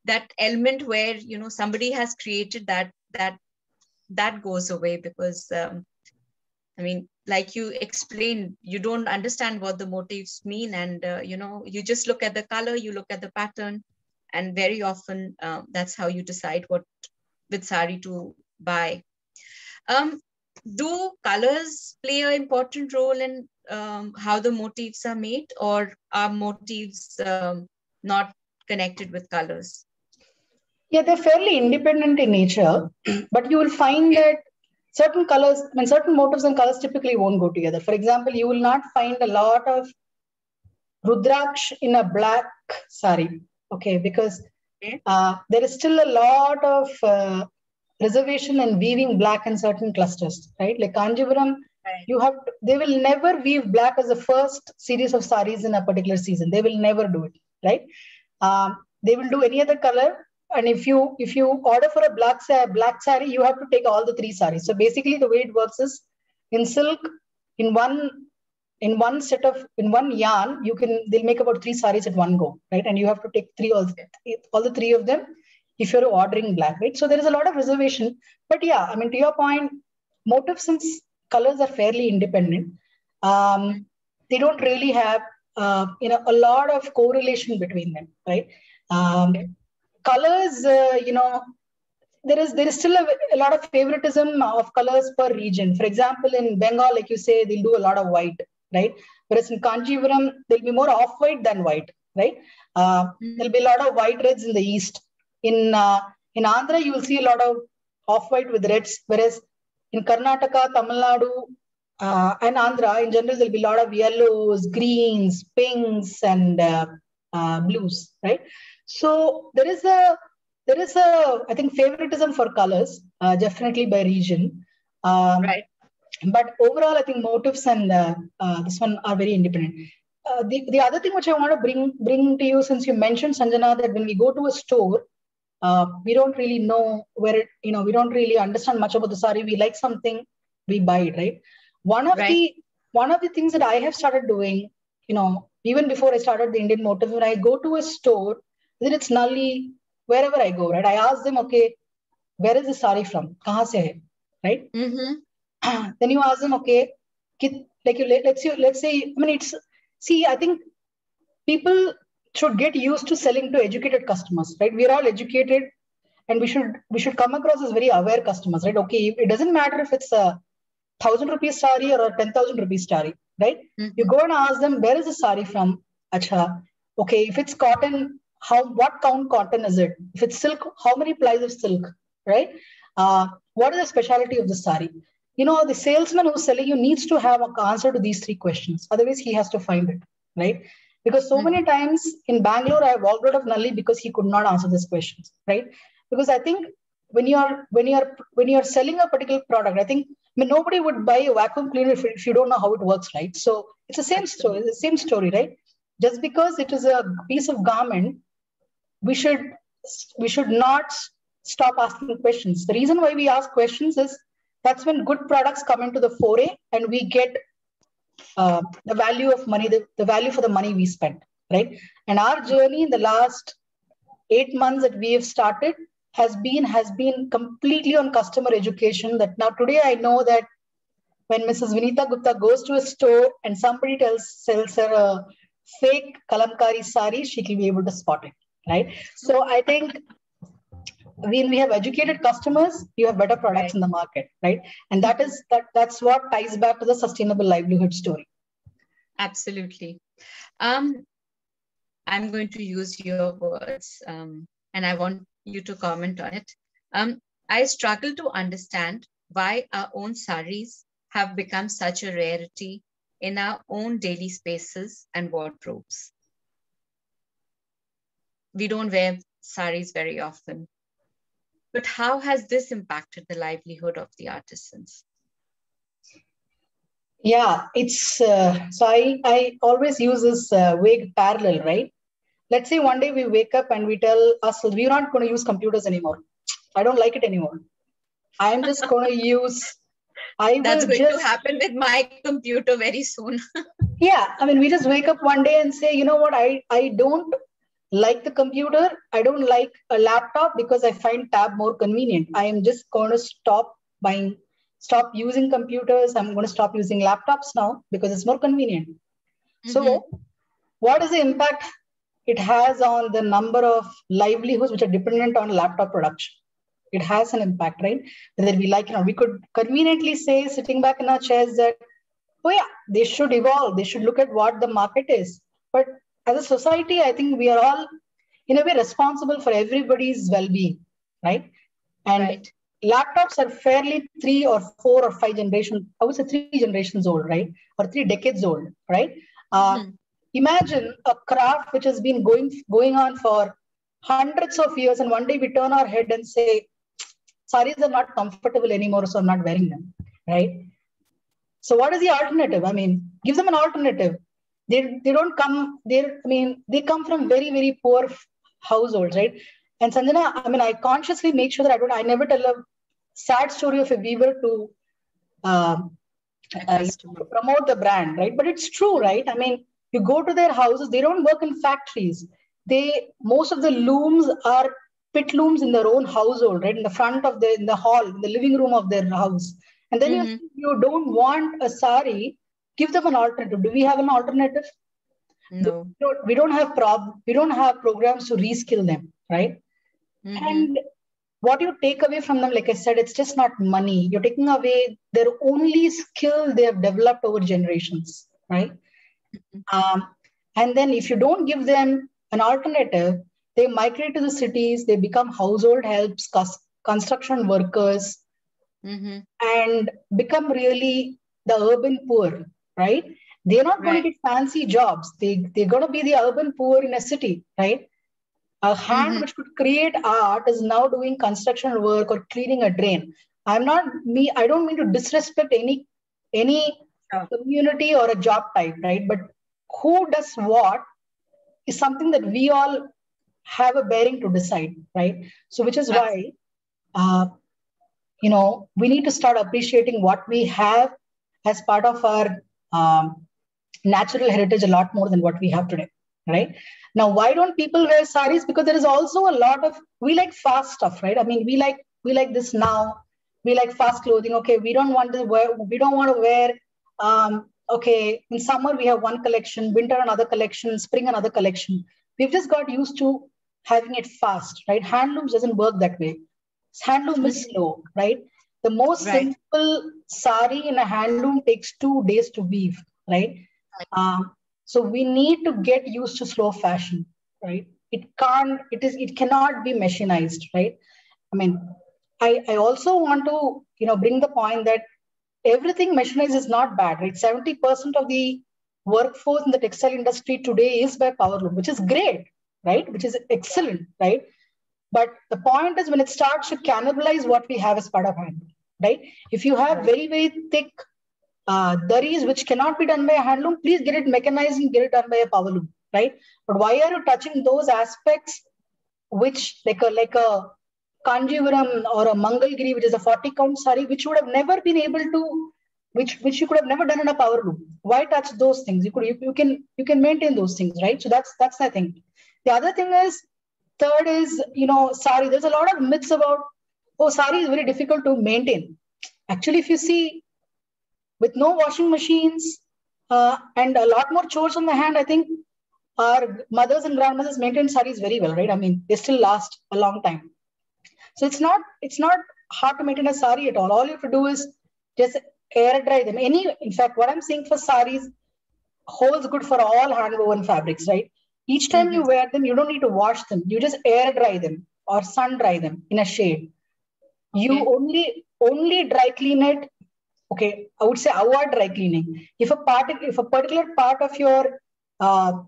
that element where somebody has created that goes away, because I mean, like you explained, you don't understand what the motifs mean, and you just look at the color, you look at the pattern, and very often that's how you decide which sari to buy. Do colors play an important role in how the motifs are made, or are motifs not connected with colors? Yeah, they're fairly independent in nature, but you will find that certain colors, certain motifs and colors typically won't go together. For example, you will not find a lot of Rudraksh in a black sari, okay, because there is still a lot of reservation and weaving black in certain clusters, right? Like Kanjivaram, they will never weave black as the first series of saris in a particular season. They will never do it, right? They will do any other color. And if you order for a black sari, you have to take all the 3 saris. So basically the way it works is, in silk, in one yarn, they'll make about 3 saris at one go, right? And you have to take all the 3 of them if you're ordering black, right? So there is a lot of reservation. But yeah, to your point, motifs and colors are fairly independent. They don't really have a lot of correlation between them, right? Colors, there is still a lot of favoritism of colors per region. For example, in Bengal, like you say, they'll do a lot of white, right? Whereas in Kanjivaram, there'll be more off-white than white, right? There'll be a lot of white reds in the east. In Andhra, you will see a lot of off-white with reds, whereas in Karnataka, Tamil Nadu, and Andhra, in general, there'll be a lot of yellows, greens, pinks, and blues, right? So there is a I think favoritism for colors, definitely by region. Right. But overall, I think motifs and this one are very independent. The other thing which I want to bring to you, since you mentioned, Sanjana, that when we go to a store, we don't really know where we don't really understand much about the sari. We like something, we buy it, right? One of the things that I have started doing, even before I started the Indian Motif, when I go to a store, whether it's Nalli, wherever I go, right? I ask them, okay, where is the sari from? Kahan se hai? Right? Mm-hmm. Then you ask them, okay, let's say, I think people should get used to selling to educated customers, right? We're all educated, and we should come across as very aware customers, right? Okay, it doesn't matter if it's a 1,000 rupees sari or a 10,000 rupees sari, right? Mm-hmm. You go and ask them, where is the sari from? Acha, okay, if it's cotton, what count cotton is it? If it's silk, how many plies of silk, right? What is the specialty of the sari? The salesman who's selling you needs to have an answer to these 3 questions. Otherwise, he has to find it, right? Because so many times in Bangalore, I walked out of Nalli because he could not answer these questions, right? Because I think when you're selling a particular product, I think nobody would buy a vacuum cleaner if you don't know how it works, right? So it's the same story, right? Just because it is a piece of garment, we should not stop asking questions. The reason why we ask questions is that's when good products come into the foray, and we get the value of money, the value for the money we spent, right? And our journey in the last 8 months that we have started has been completely on customer education. That now today I know that when Mrs. Vinita Gupta goes to a store and somebody sells her a fake kalamkari sari, she can be able to spot it, right? So I think when we have educated customers, you have better products in the market, right? And that's what ties back to the sustainable livelihood story. Absolutely. I'm going to use your words, and I want you to comment on it. I struggle to understand why our own saris have become such a rarity in our own daily spaces and wardrobes. We don't wear saris very often. But how has this impacted the livelihood of the artisans? Yeah, it's so I always use this vague parallel, right? Let's say one day we wake up and we tell ourselves we're not going to use computers anymore. I don't like it anymore. I'm just going to use. That's going to happen with my computer very soon. Yeah, I mean, we just wake up one day and say, you know what, I don't like the computer. I don't like a laptop because I find tab more convenient. I am just going to stop using computers. I'm going to stop using laptops now because it's more convenient. Mm-hmm. So what is the impact it has on the number of livelihoods which are dependent on laptop production? It has an impact, right? Whether we like, we could conveniently say, sitting back in our chairs, that, oh yeah, they should evolve. They should look at what the market is. But as a society, I think we are all, in a way, responsible for everybody's well-being, right? And laptops are fairly 3 or 4 or 5 generations, I would say 3 generations old, right? Or 3 decades old, right? Imagine a craft which has been going on for hundreds of years, and one day we turn our head and say, saris are not comfortable anymore, so I'm not wearing them, right? So what is the alternative? I mean, give them an alternative. They don't come, they come from very, very poor households, right? And Sanjana, I mean, I consciously make sure that I never tell a sad story of a weaver to promote the brand, right? But it's true, right? I mean, you go to their houses, they don't work in factories. Most of the looms are pit looms in their own household, right? In the front of in the hall, in the living room of their house. And then you don't want a sari, give them an alternative. Do we have an alternative? No. We don't have programs to reskill them, right? And what you take away from them, like I said, it's just not money. You're taking away their only skill they have developed over generations, right? And then if you don't give them an alternative, they migrate to the cities, they become household helps, construction workers, and become really the urban poor, right? They're not going to get fancy jobs. They're going to be the urban poor in a city, right? A hand which could create art is now doing construction work or cleaning a drain. I don't mean to disrespect any community or a job type, right? But who does what is something that we all have a bearing to decide, right? So which is why, we need to start appreciating what we have as part of our natural heritage a lot more than what we have today, right? Now, why don't people wear saris? Because there is also a lot of, we like fast stuff, right? I mean, we like this now. We like fast clothing. Okay, we don't want to wear, okay, in summer we have one collection, winter another collection, spring another collection. We've just got used to having it fast, right? Handlooms doesn't work that way. Handloom is slow, right? The most simple sari in a handloom takes 2 days to weave, right? So we need to get used to slow fashion, right? It cannot be machinized, right? I mean, I also want to, bring the point that everything machinized is not bad, right? 70% of the workforce in the textile industry today is by power loom, which is great, right? Which is excellent, right? But the point is when it starts to cannibalize what we have as part of handloom, right? If you have very, very thick daris which cannot be done by a handloom, please get it mechanized and get it done by a power loom, right? But why are you touching those aspects which like a Kanjivaram or a Mangalgiri, which is a 40 count sari, which would have never been able to, which you could have never done in a power loom? Why touch those things? You can maintain those things, right? So that's the thing. The other thing is, Third is, sari. There's a lot of myths about, oh, sari is very difficult to maintain. Actually, if you see, with no washing machines and a lot more chores on the hand, I think our mothers and grandmothers maintain saris very well, right? I mean, they still last a long time. So it's not hard to maintain a sari at all. All you have to do is just air dry them. In fact, what I'm saying for saris holds good for all hand woven fabrics, right? Each time you wear them, you don't need to wash them. You just air dry them or sun dry them in a shade. You only dry clean it. Okay, I would say avoid dry cleaning. If a particular part of your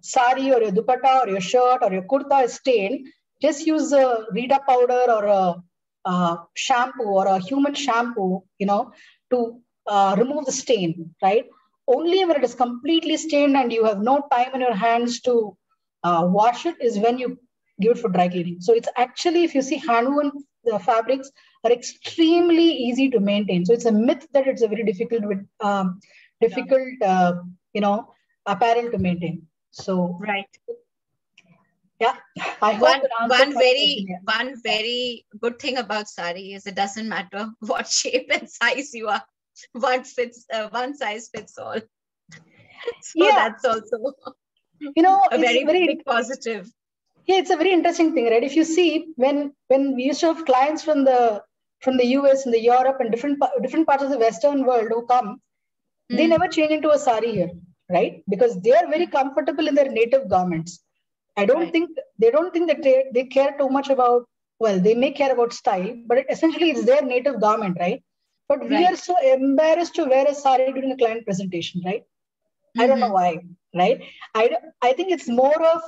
sari or your dupatta or your shirt or your kurta is stained, just use a Rita powder or a shampoo or a human shampoo, to remove the stain, right? Only when it is completely stained and you have no time in your hands to wash it is when you give it for dry cleaning. So it's actually, if you see hand-woven fabrics are extremely easy to maintain. So it's a myth that it's a very difficult apparel to maintain. So right. Yeah, I hope one very good thing about sari is it doesn't matter what shape and size you are. One size fits all. So that's also a very big positive. Yeah, it's a very interesting thing, right? If you see, when we used to have clients from the US and the Europe and different parts of the Western world who come, they never change into a sari here, right? Because they are very comfortable in their native garments. They don't think that they care too much about, well, they may care about style, but essentially it's their native garment, right? But we are so embarrassed to wear a sari during a client presentation, right? I don't know why, right? I think it's more of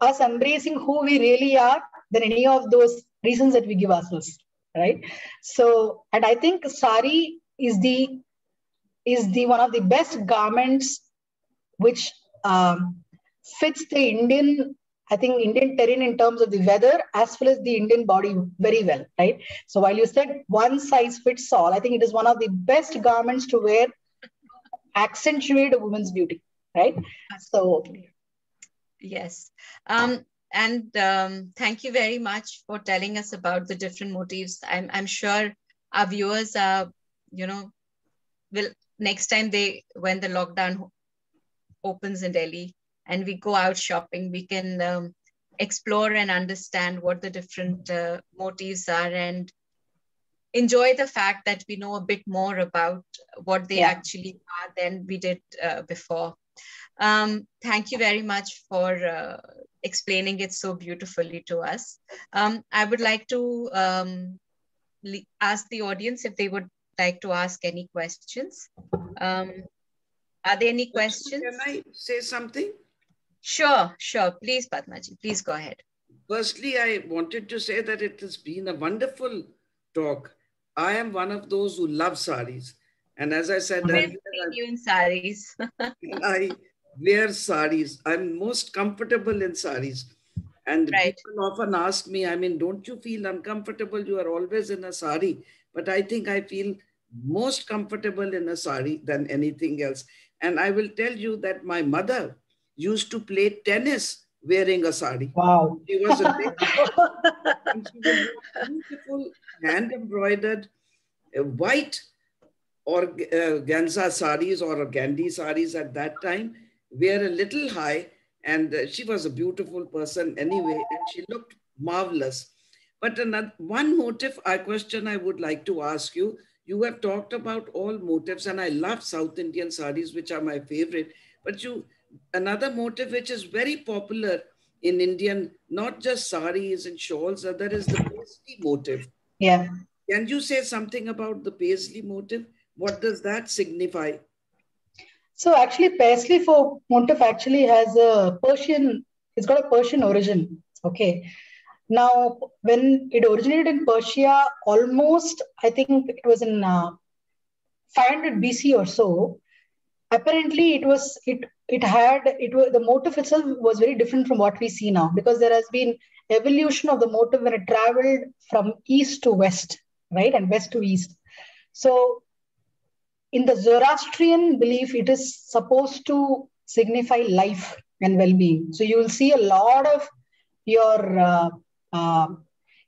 us embracing who we really are than any of those reasons that we give ourselves, right? So, and I think sari is the one of the best garments which fits the Indian terrain in terms of the weather as well as the Indian body very well, right? So while you said one size fits all, I think it is one of the best garments to wear, accentuate a woman's beauty, right? So yes. And thank you very much for telling us about the different motifs. I'm sure our viewers are, will next time when the lockdown opens in Delhi and we go out shopping, we can explore and understand what the different motifs are and enjoy the fact that we know a bit more about what they actually are than we did before. Thank you very much for explaining it so beautifully to us. I would like to ask the audience if they would like to ask any questions. Are there any questions? Can I say something? Sure. Please, Padmaji, please go ahead. Firstly, I wanted to say that it has been a wonderful talk. I am one of those who love saris. And as I said, you in saris. I wear saris. I'm most comfortable in saris. And people often ask me, don't you feel uncomfortable? You are always in a sari. But I think I feel most comfortable in a sari than anything else. And I will tell you that my mother used to play tennis wearing a sari. Wow. She was a beautiful hand-embroidered white organza saris or gandhi saris at that time, were a little high, and she was a beautiful person anyway, and she looked marvelous. But one motif question I would like to ask you. You have talked about all motifs, and I love South Indian saris, which are my favorite. But another motif which is very popular in Indian, not just saris and shawls, there is the paisley motif. Yeah. Can you say something about the paisley motif? What does that signify? So actually, paisley motif actually has it's got a Persian origin. Okay. Now, when it originated in Persia, almost, I think it was in 500 BC or so. Apparently, the motif itself was very different from what we see now, because there has been evolution of the motif when it traveled from east to west, right, and west to east. So, in the Zoroastrian belief, it is supposed to signify life and well-being. So you will see a lot of your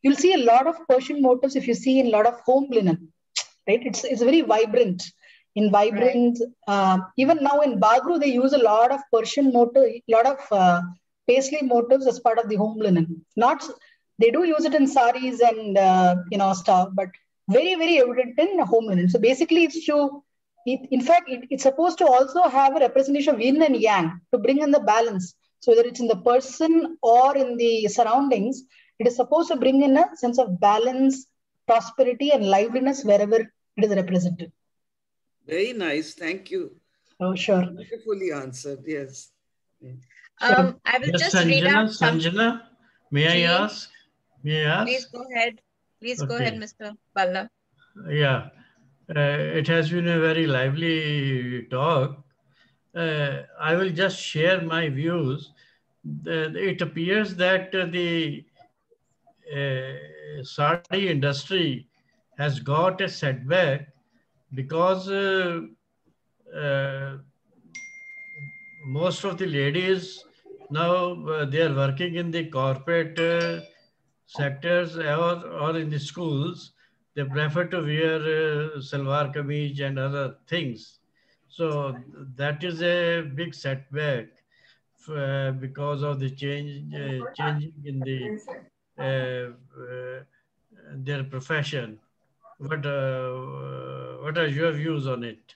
You'll see a lot of Persian motifs if you see in a lot of home linen, right? It's very vibrant. In vibrant, right. Even now in Bagru, they use a lot of Persian motif, a lot of paisley motifs as part of the home linen. They do use it in saris and stuff, but very, very evident in home linen. So basically, it's supposed to also have a representation of yin and yang to bring in the balance. So whether it's in the person or in the surroundings, it is supposed to bring in a sense of balance, prosperity, and liveliness wherever it is represented. Very nice. Thank you. Oh, sure. Beautifully answered. Yes. I will just read out Sanjana, may I ask? Please go ahead. Please go ahead, Mr. Balla. Yeah. It has been a very lively talk. I will just share my views. It appears that the sari industry has got a setback because most of the ladies now they are working in the corporate sectors or in the schools. They prefer to wear salwar kameez and other things. So that is a big setback because of the changing in the their profession. What are your views on it?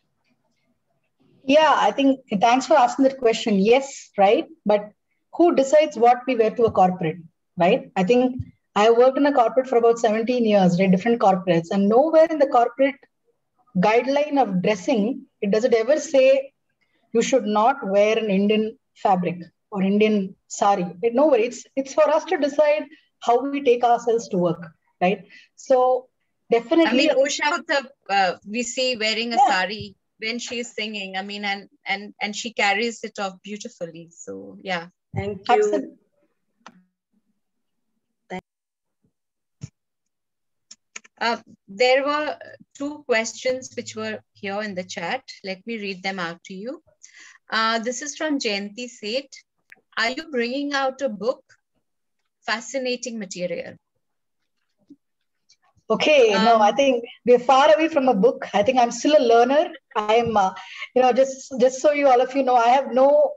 Yeah, I think thanks for asking that question. Yes, right. But who decides what we wear to a corporate, right? I think I worked in a corporate for about 17 years, right? Different corporates, and nowhere in the corporate guideline of dressing, does it ever say you should not wear an Indian fabric or Indian sari. Nowhere. It's for us to decide how we take ourselves to work, right? So definitely. I mean, Usha, we see wearing a sari when she's singing. I mean, and she carries it off beautifully. So yeah. Thank you. Absolutely. There were 2 questions which were here in the chat. Let me read them out to you. This is from Jayanti Seth. Are you bringing out a book? Fascinating material. Okay, no, I think we're far away from a book. I think I'm still a learner. I'm, just so all of you know, I have no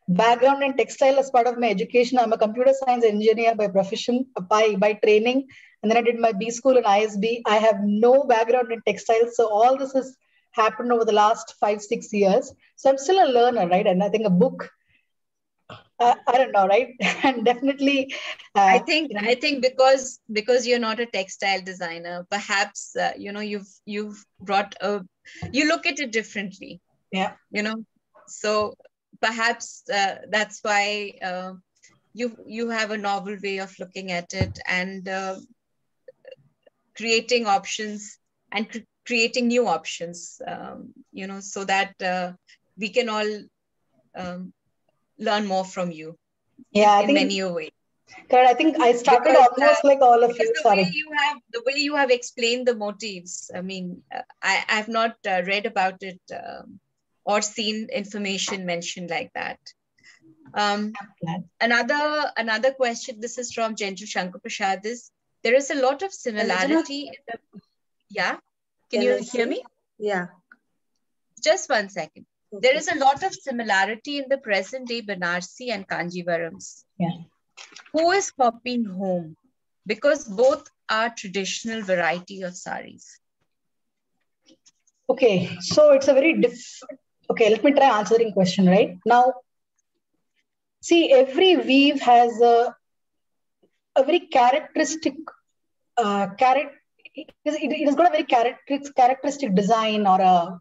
background in textile as part of my education. I'm a computer science engineer by profession, by training. And then I did my B school in ISB. I have no background in textiles. So all this has happened over the last 5-6 years. So I'm still a learner, right? And I think a book, I don't know, right? And definitely, I think because you're not a textile designer, perhaps you've brought you look at it differently. Yeah. So perhaps that's why you have a novel way of looking at it and creating options and creating new options. So that we can all learn more from you. Yeah, in many ways. Correct. I think I started almost like all of you. Sorry. The way you have explained the motifs. I mean, I've not read about it or seen information mentioned like that. Another question. This is from Jenju Shankar Prasad. There is a lot of similarity. Yeah. Can you hear me? Yeah. Just 1 second. Okay. There is a lot of similarity in the present day Banarsi and Kanjivarams. Yeah. Who is copying whom? Because both are traditional variety of saris. Okay, so it's a very different. Okay, let me try answering question right now. See, every weave has a very characteristic it has got a very characteristic design or a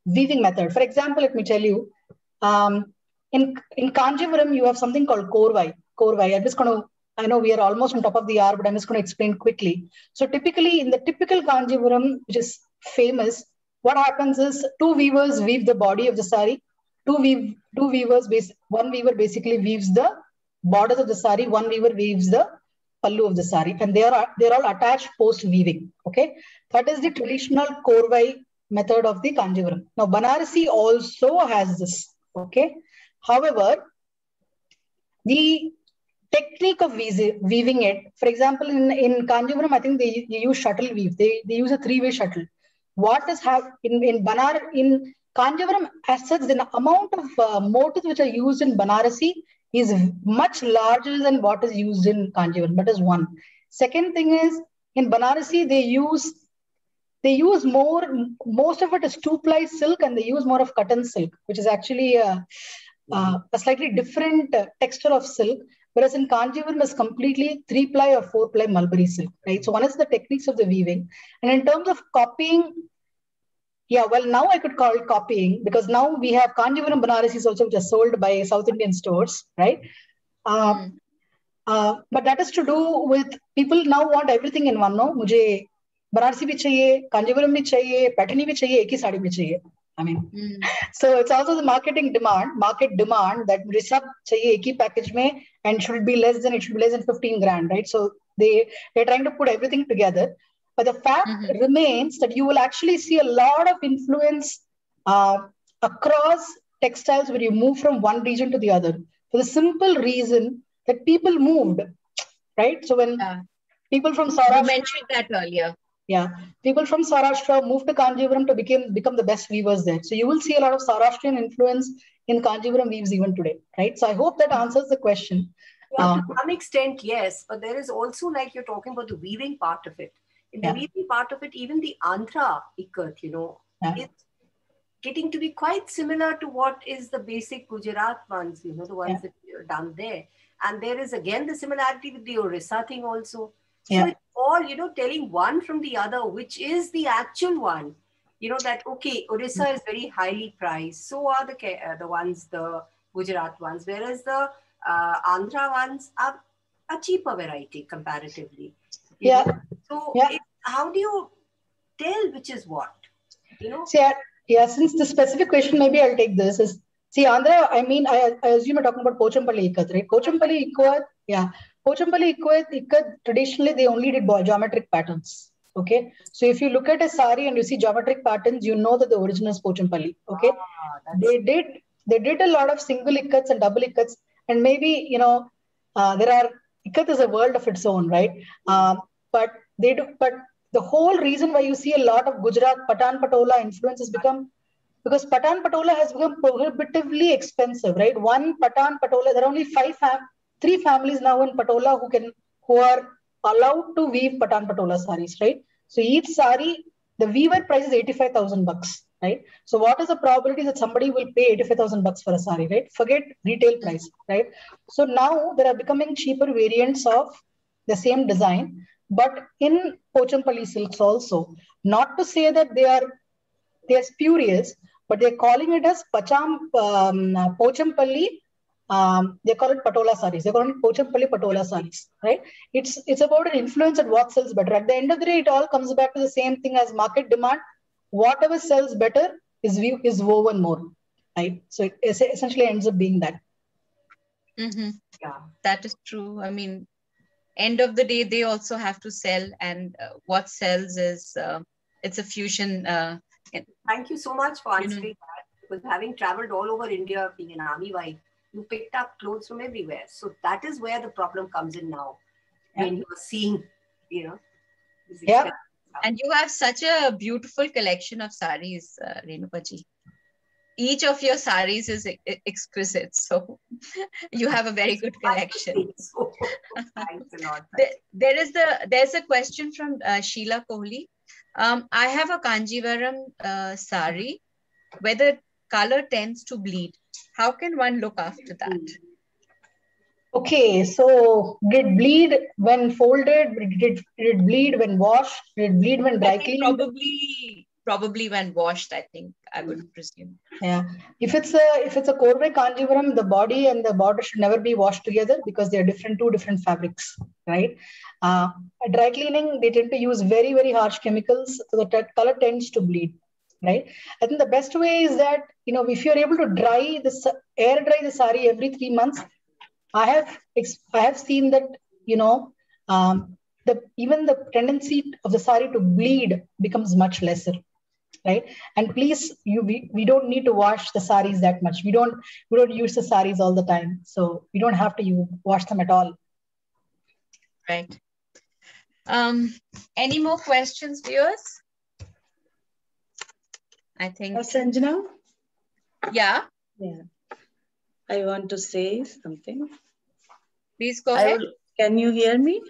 weaving method. For example, let me tell you, in Kanjivaram, you have something called Korvai. I'm just going to, I know we are almost on top of the hour, but I'm just going to explain quickly. So typically in the typical Kanjivaram, which is famous, what happens is 2 weavers weave the body of the sari. One weaver basically weaves the borders of the sari. One weaver weaves the pallu of the sari, and they're all attached post weaving. Okay, that is the traditional Korvai method of the Kanjivaram. Now Banarasi also has this. Okay, however, the technique of weaving it. For example, in Kanjivaram, I think they use shuttle weave. They use a 3-way shuttle. What is in Kanjivaram, as such, the amount of motifs which are used in Banarasi is much larger than what is used in Kanjivaram. That is one. Second thing is, in Banarasi, they use more, most of it is 2-ply silk, and they use more of cotton silk, which is actually a slightly different texture of silk. Whereas in Kanjivaram is completely 3-ply or 4-ply mulberry silk, right? So one is the techniques of the weaving. And in terms of copying, yeah, well, now I could call it copying, because now we have Kanjivaram Banarasis also, which are sold by South Indian stores, right? But that is to do with people now want everything in one. No, मुझे बनारसी भी चाहिए, कांजीवरम भी चाहिए, पैठनी भी चाहिए, एक ही साड़ी में चाहिए. I mean, so it's also the market demand that मुझे सब चाहिए एक ही package में, and it should be less than 15 grand, right? So they're trying to put everything together. But the fact remains that you will actually see a lot of influence across textiles when you move from one region to the other, for the simple reason that people moved, right? So when people from Saurashtra, you mentioned that earlier. Yeah, people from Saurashtra moved to Kanjivaram to become the best weavers there. So you will see a lot of Saurashtrian influence in Kanjivaram weaves even today, right? So I hope that answers the question. Yeah, to some extent, yes. But there is also, like you're talking about the weaving part of it. In the weaving part of it, even the Andhra ikat, it's getting to be quite similar to what is the basic Gujarat ones, the ones that are done there. And there is again the similarity with the Orissa thing also. So it's all, telling one from the other, which is the actual one. That, okay, Orissa is very highly priced. So are the ones, the Gujarat ones. Whereas the Andhra ones are a cheaper variety comparatively. So how do you tell which is what? Since the specific question, maybe I'll take this. See, Andhra, I mean, I assume you're talking about Pochampalli ikat, right? Pochampalli ikat, traditionally, they only did geometric patterns. Okay. So if you look at a sari and you see geometric patterns, you know that the origin is Pochampalli. Okay. They did a lot of single ikats and double ikats. And maybe, ikat is a world of its own, right? But the whole reason why you see a lot of Gujarat Patan Patola influence has become because Patan Patola has become prohibitively expensive, right? One Patan Patola, there are only 3 families now in Patola who are allowed to weave Patan Patola saris, right? So each sari, the weaver price is $85,000, right? So what is the probability that somebody will pay $85,000 for a sari, right? Forget retail price, right? So now there are becoming cheaper variants of the same design, but in Pochampalli silks also. Not to say that they are spurious, but they're calling it as Pochampalli. They call it Patola saris. They call it Pochampalli Patola saris, right? It's about an influence at what sells better. At the end of the day, it all comes back to the same thing as market demand. Whatever sells better is woven more, right? So it essentially ends up being that. Yeah, that is true. I mean, end of the day, they also have to sell, and what sells is it's a fusion. Thank you so much for answering that. Because having traveled all over India, being an army wife, you picked up clothes from everywhere. So that is where the problem comes in now. When you are seeing, And you have such a beautiful collection of saris, Renukaji. Each of your saris is exquisite. So you have a very good collection. Thanks a lot. There's a question from Sheila Kohli. I have a Kanjivaram sari where the color tends to bleed. How can one look after that? Okay, so did it bleed when folded? Did it bleed when washed? Did it bleed when dry cleaned? Probably when washed, I think, I would presume. Yeah. If it's a Korve Kanjivaram, the body and the border should never be washed together because they're two different fabrics, right? Dry cleaning, they tend to use very, very harsh chemicals, so the color tends to bleed, right? I think the best way is that, if you're able to air dry the sari every 3 months, I have seen that, even the tendency of the sari to bleed becomes much lesser, right? And please, we don't need to wash the saris that much. We don't use the saris all the time, so we don't have to wash them at all. Right. Any more questions, viewers? I think. Sanjana? Yeah. Yeah. I want to say something. Please go ahead. Can you hear me?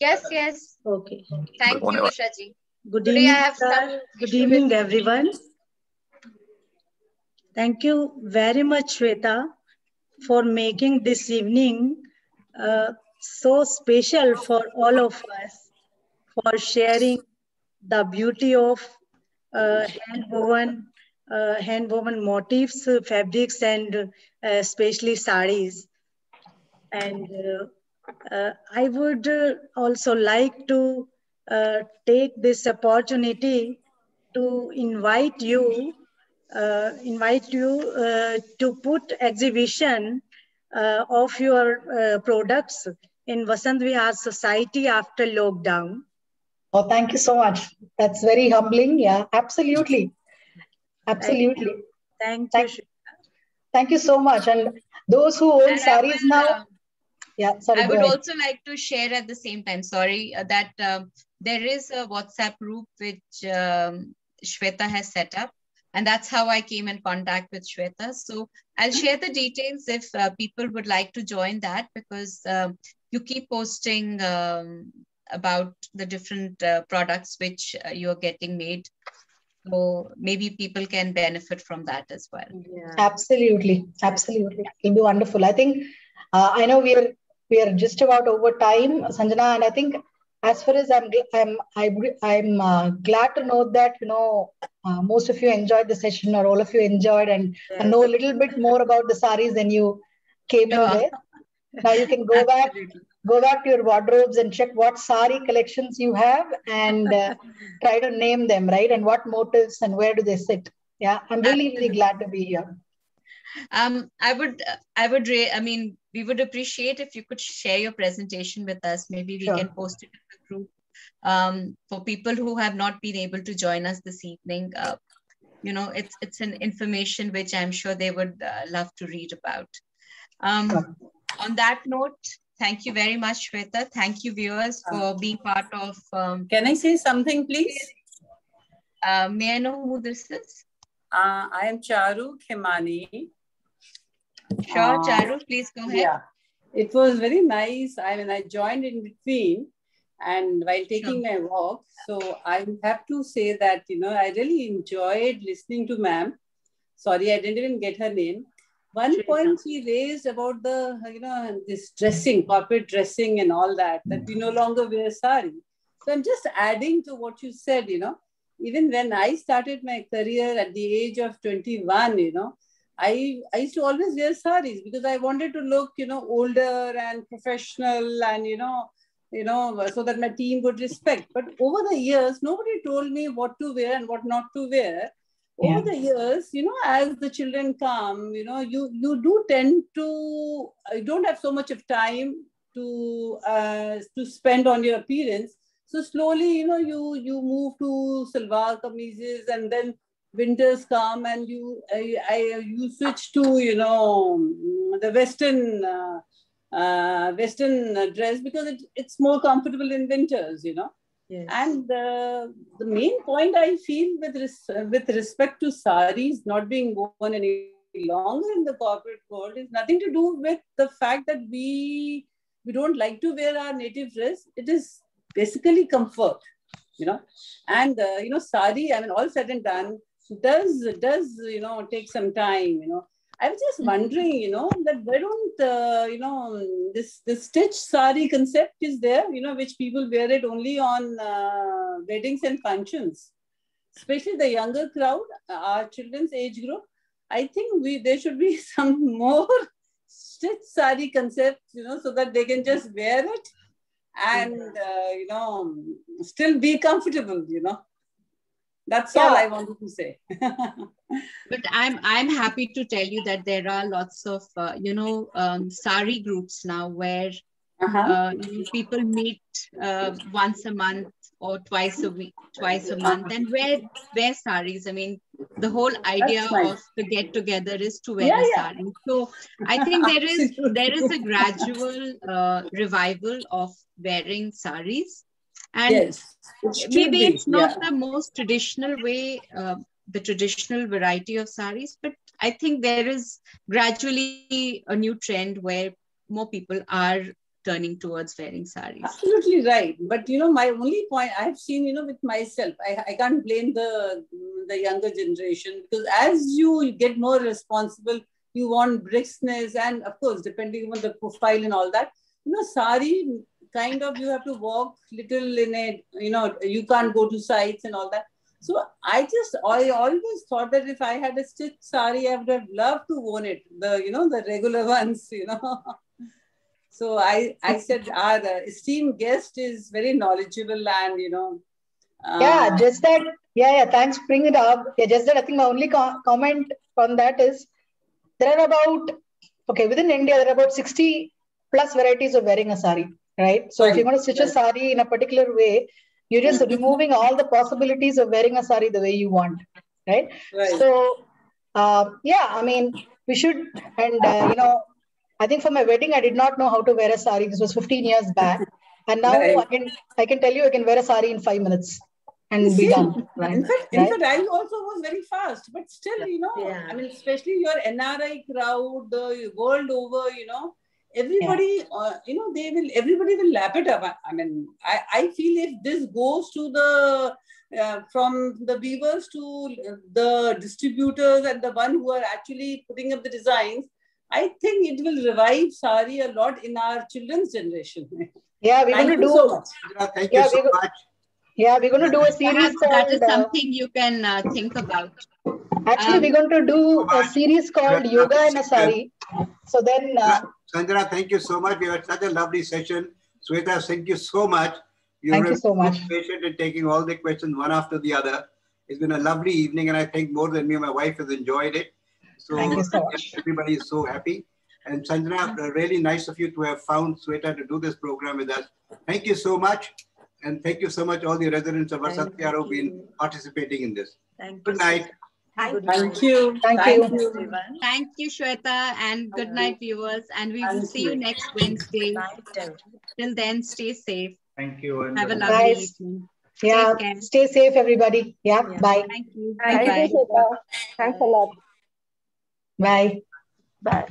Yes, yes. Okay. Thank you, Usha ji. Good evening, sir. Good evening, everyone. Thank you very much, Shweta, for making this evening so special for all of us, for sharing the beauty of hand-woven motifs, fabrics, and especially sarees. And I would also like to take this opportunity to invite you to put exhibition of your products in Vasant Vihar Society after lockdown. Oh, thank you so much. That's very humbling. Yeah, absolutely. Absolutely. Thank you. Thank you so much. And those who own sarees now. Yeah, sorry. I would also like to share at the same time, sorry, that there is a WhatsApp group which Shweta has set up. And that's how I came in contact with Shweta. So I'll share the details if people would like to join that, because you keep posting about the different products which you're getting made. So maybe people can benefit from that as well. Yeah. Absolutely. Absolutely. It'll be wonderful. I think, I know we are just about over time, Sanjana, and I think as far as I'm glad to know that, most of you enjoyed the session, or all of you enjoyed and know a little bit more about the sarees than you came in with. Now you can go back to your wardrobes and check what saree collections you have and try to name them, right? And what motifs and where do they sit? Yeah, I'm really, really glad to be here. We would appreciate if you could share your presentation with us. Maybe we can post it in the group for people who have not been able to join us this evening. It's an information which I'm sure they would love to read about. On that note, thank you very much, Shweta. Thank you, viewers, for being part of. Can I say something, please? May I know who this is? I am Charu Khemani. Sure, Charu, please go ahead. Yeah, it was very nice. I joined in between and while taking my walk. So I have to say that, I really enjoyed listening to ma'am. Sorry, I didn't even get her name. One point she raised about the, this dressing, corporate dressing and all that we no longer wear sari. So I'm just adding to what you said, even when I started my career at the age of 21, I used to always wear saris because I wanted to look, older and professional and, so that my team would respect. But over the years, nobody told me what to wear and what not to wear. Over the years, as the children come, you do tend to, you don't have so much of time to spend on your appearance. So slowly, you move to salwar kameezes, and then winters come and you switch to, the Western dress because it's more comfortable in winters, Yes. And the main point I feel with respect to saris not being worn any longer in the corporate world is nothing to do with the fact that we don't like to wear our native dress. It is basically comfort, and sari, all said and done, does take some time, I was just wondering, that why don't, this stitch sari concept is there, which people wear it only on weddings and functions, especially the younger crowd, our children's age group. I think there should be some more stitch sari concepts, so that they can just wear it and, still be comfortable, That's all I wanted to say. But I'm happy to tell you that there are lots of sari groups now where people meet once a month or twice a week, twice a month, and wear saris. I mean, the whole idea nice. of the get together is to wear a sari. So I think there is a gradual revival of wearing saris, and yes, maybe it's not the most traditional way, the traditional variety of saris, but I think there is gradually a new trend where more people are turning towards wearing saris. Absolutely right. But, you know, my only point I've seen, you know, with myself, I can't blame the younger generation, because as you get more responsible, you want briskness. And of course, depending on the profile and all that, you know, sari, kind of, you have to walk little in it, you know, you can't go to sites and all that. So I always thought that if I had a stitched sari, I would have loved to own it. The regular ones, you know. So I said, our esteemed guest is very knowledgeable and, you know. Just that, thanks for bringing it up. Just that I think my only comment on that is there are about, within India, there are about 60 plus varieties of wearing a sari, right? So if you're going to stitch a sari in a particular way, you're just removing all the possibilities of wearing a sari the way you want, right? So, I mean, we should, and, I think for my wedding, I did not know how to wear a sari. This was 15 years back. And now I can tell you, I can wear a sari in 5 minutes and be done. Right? In fact, I also was very fast, but still, you know, I mean, especially your NRI crowd, the world over, you know, everybody, you know, everybody will lap it up. I mean, I feel if this goes to from the weavers to the distributors and the one who are actually putting up the designs, I think it will revive sari a lot in our children's generation. Yeah, we're going to do. So much. Thank you so much. Yeah, we're going to do a series called. That is something you can think about. Actually, we're going to do a series called Yoga in a Sari. So then. Sanjana, thank you so much. We had such a lovely session. Sweta, thank you so much. Thank you so much. Patient in taking all the questions one after the other. It's been a lovely evening, and I think more than me and my wife has enjoyed it. So thank you so much. Everybody is so happy. And Sanjana, really nice of you to have found Sweta to do this program with us. Thank you so much. And thank you so much, all the residents of Vasantvihaar who've been participating in this. Good night. Thank you. Thank you. Thank you, Shweta, and good night, viewers. And we will see you next Wednesday. Till then, stay safe. Thank you. And have a lovely evening. Yeah, stay safe, everybody. Yeah, bye. Thank you. Bye. Thanks a lot. Bye. Bye.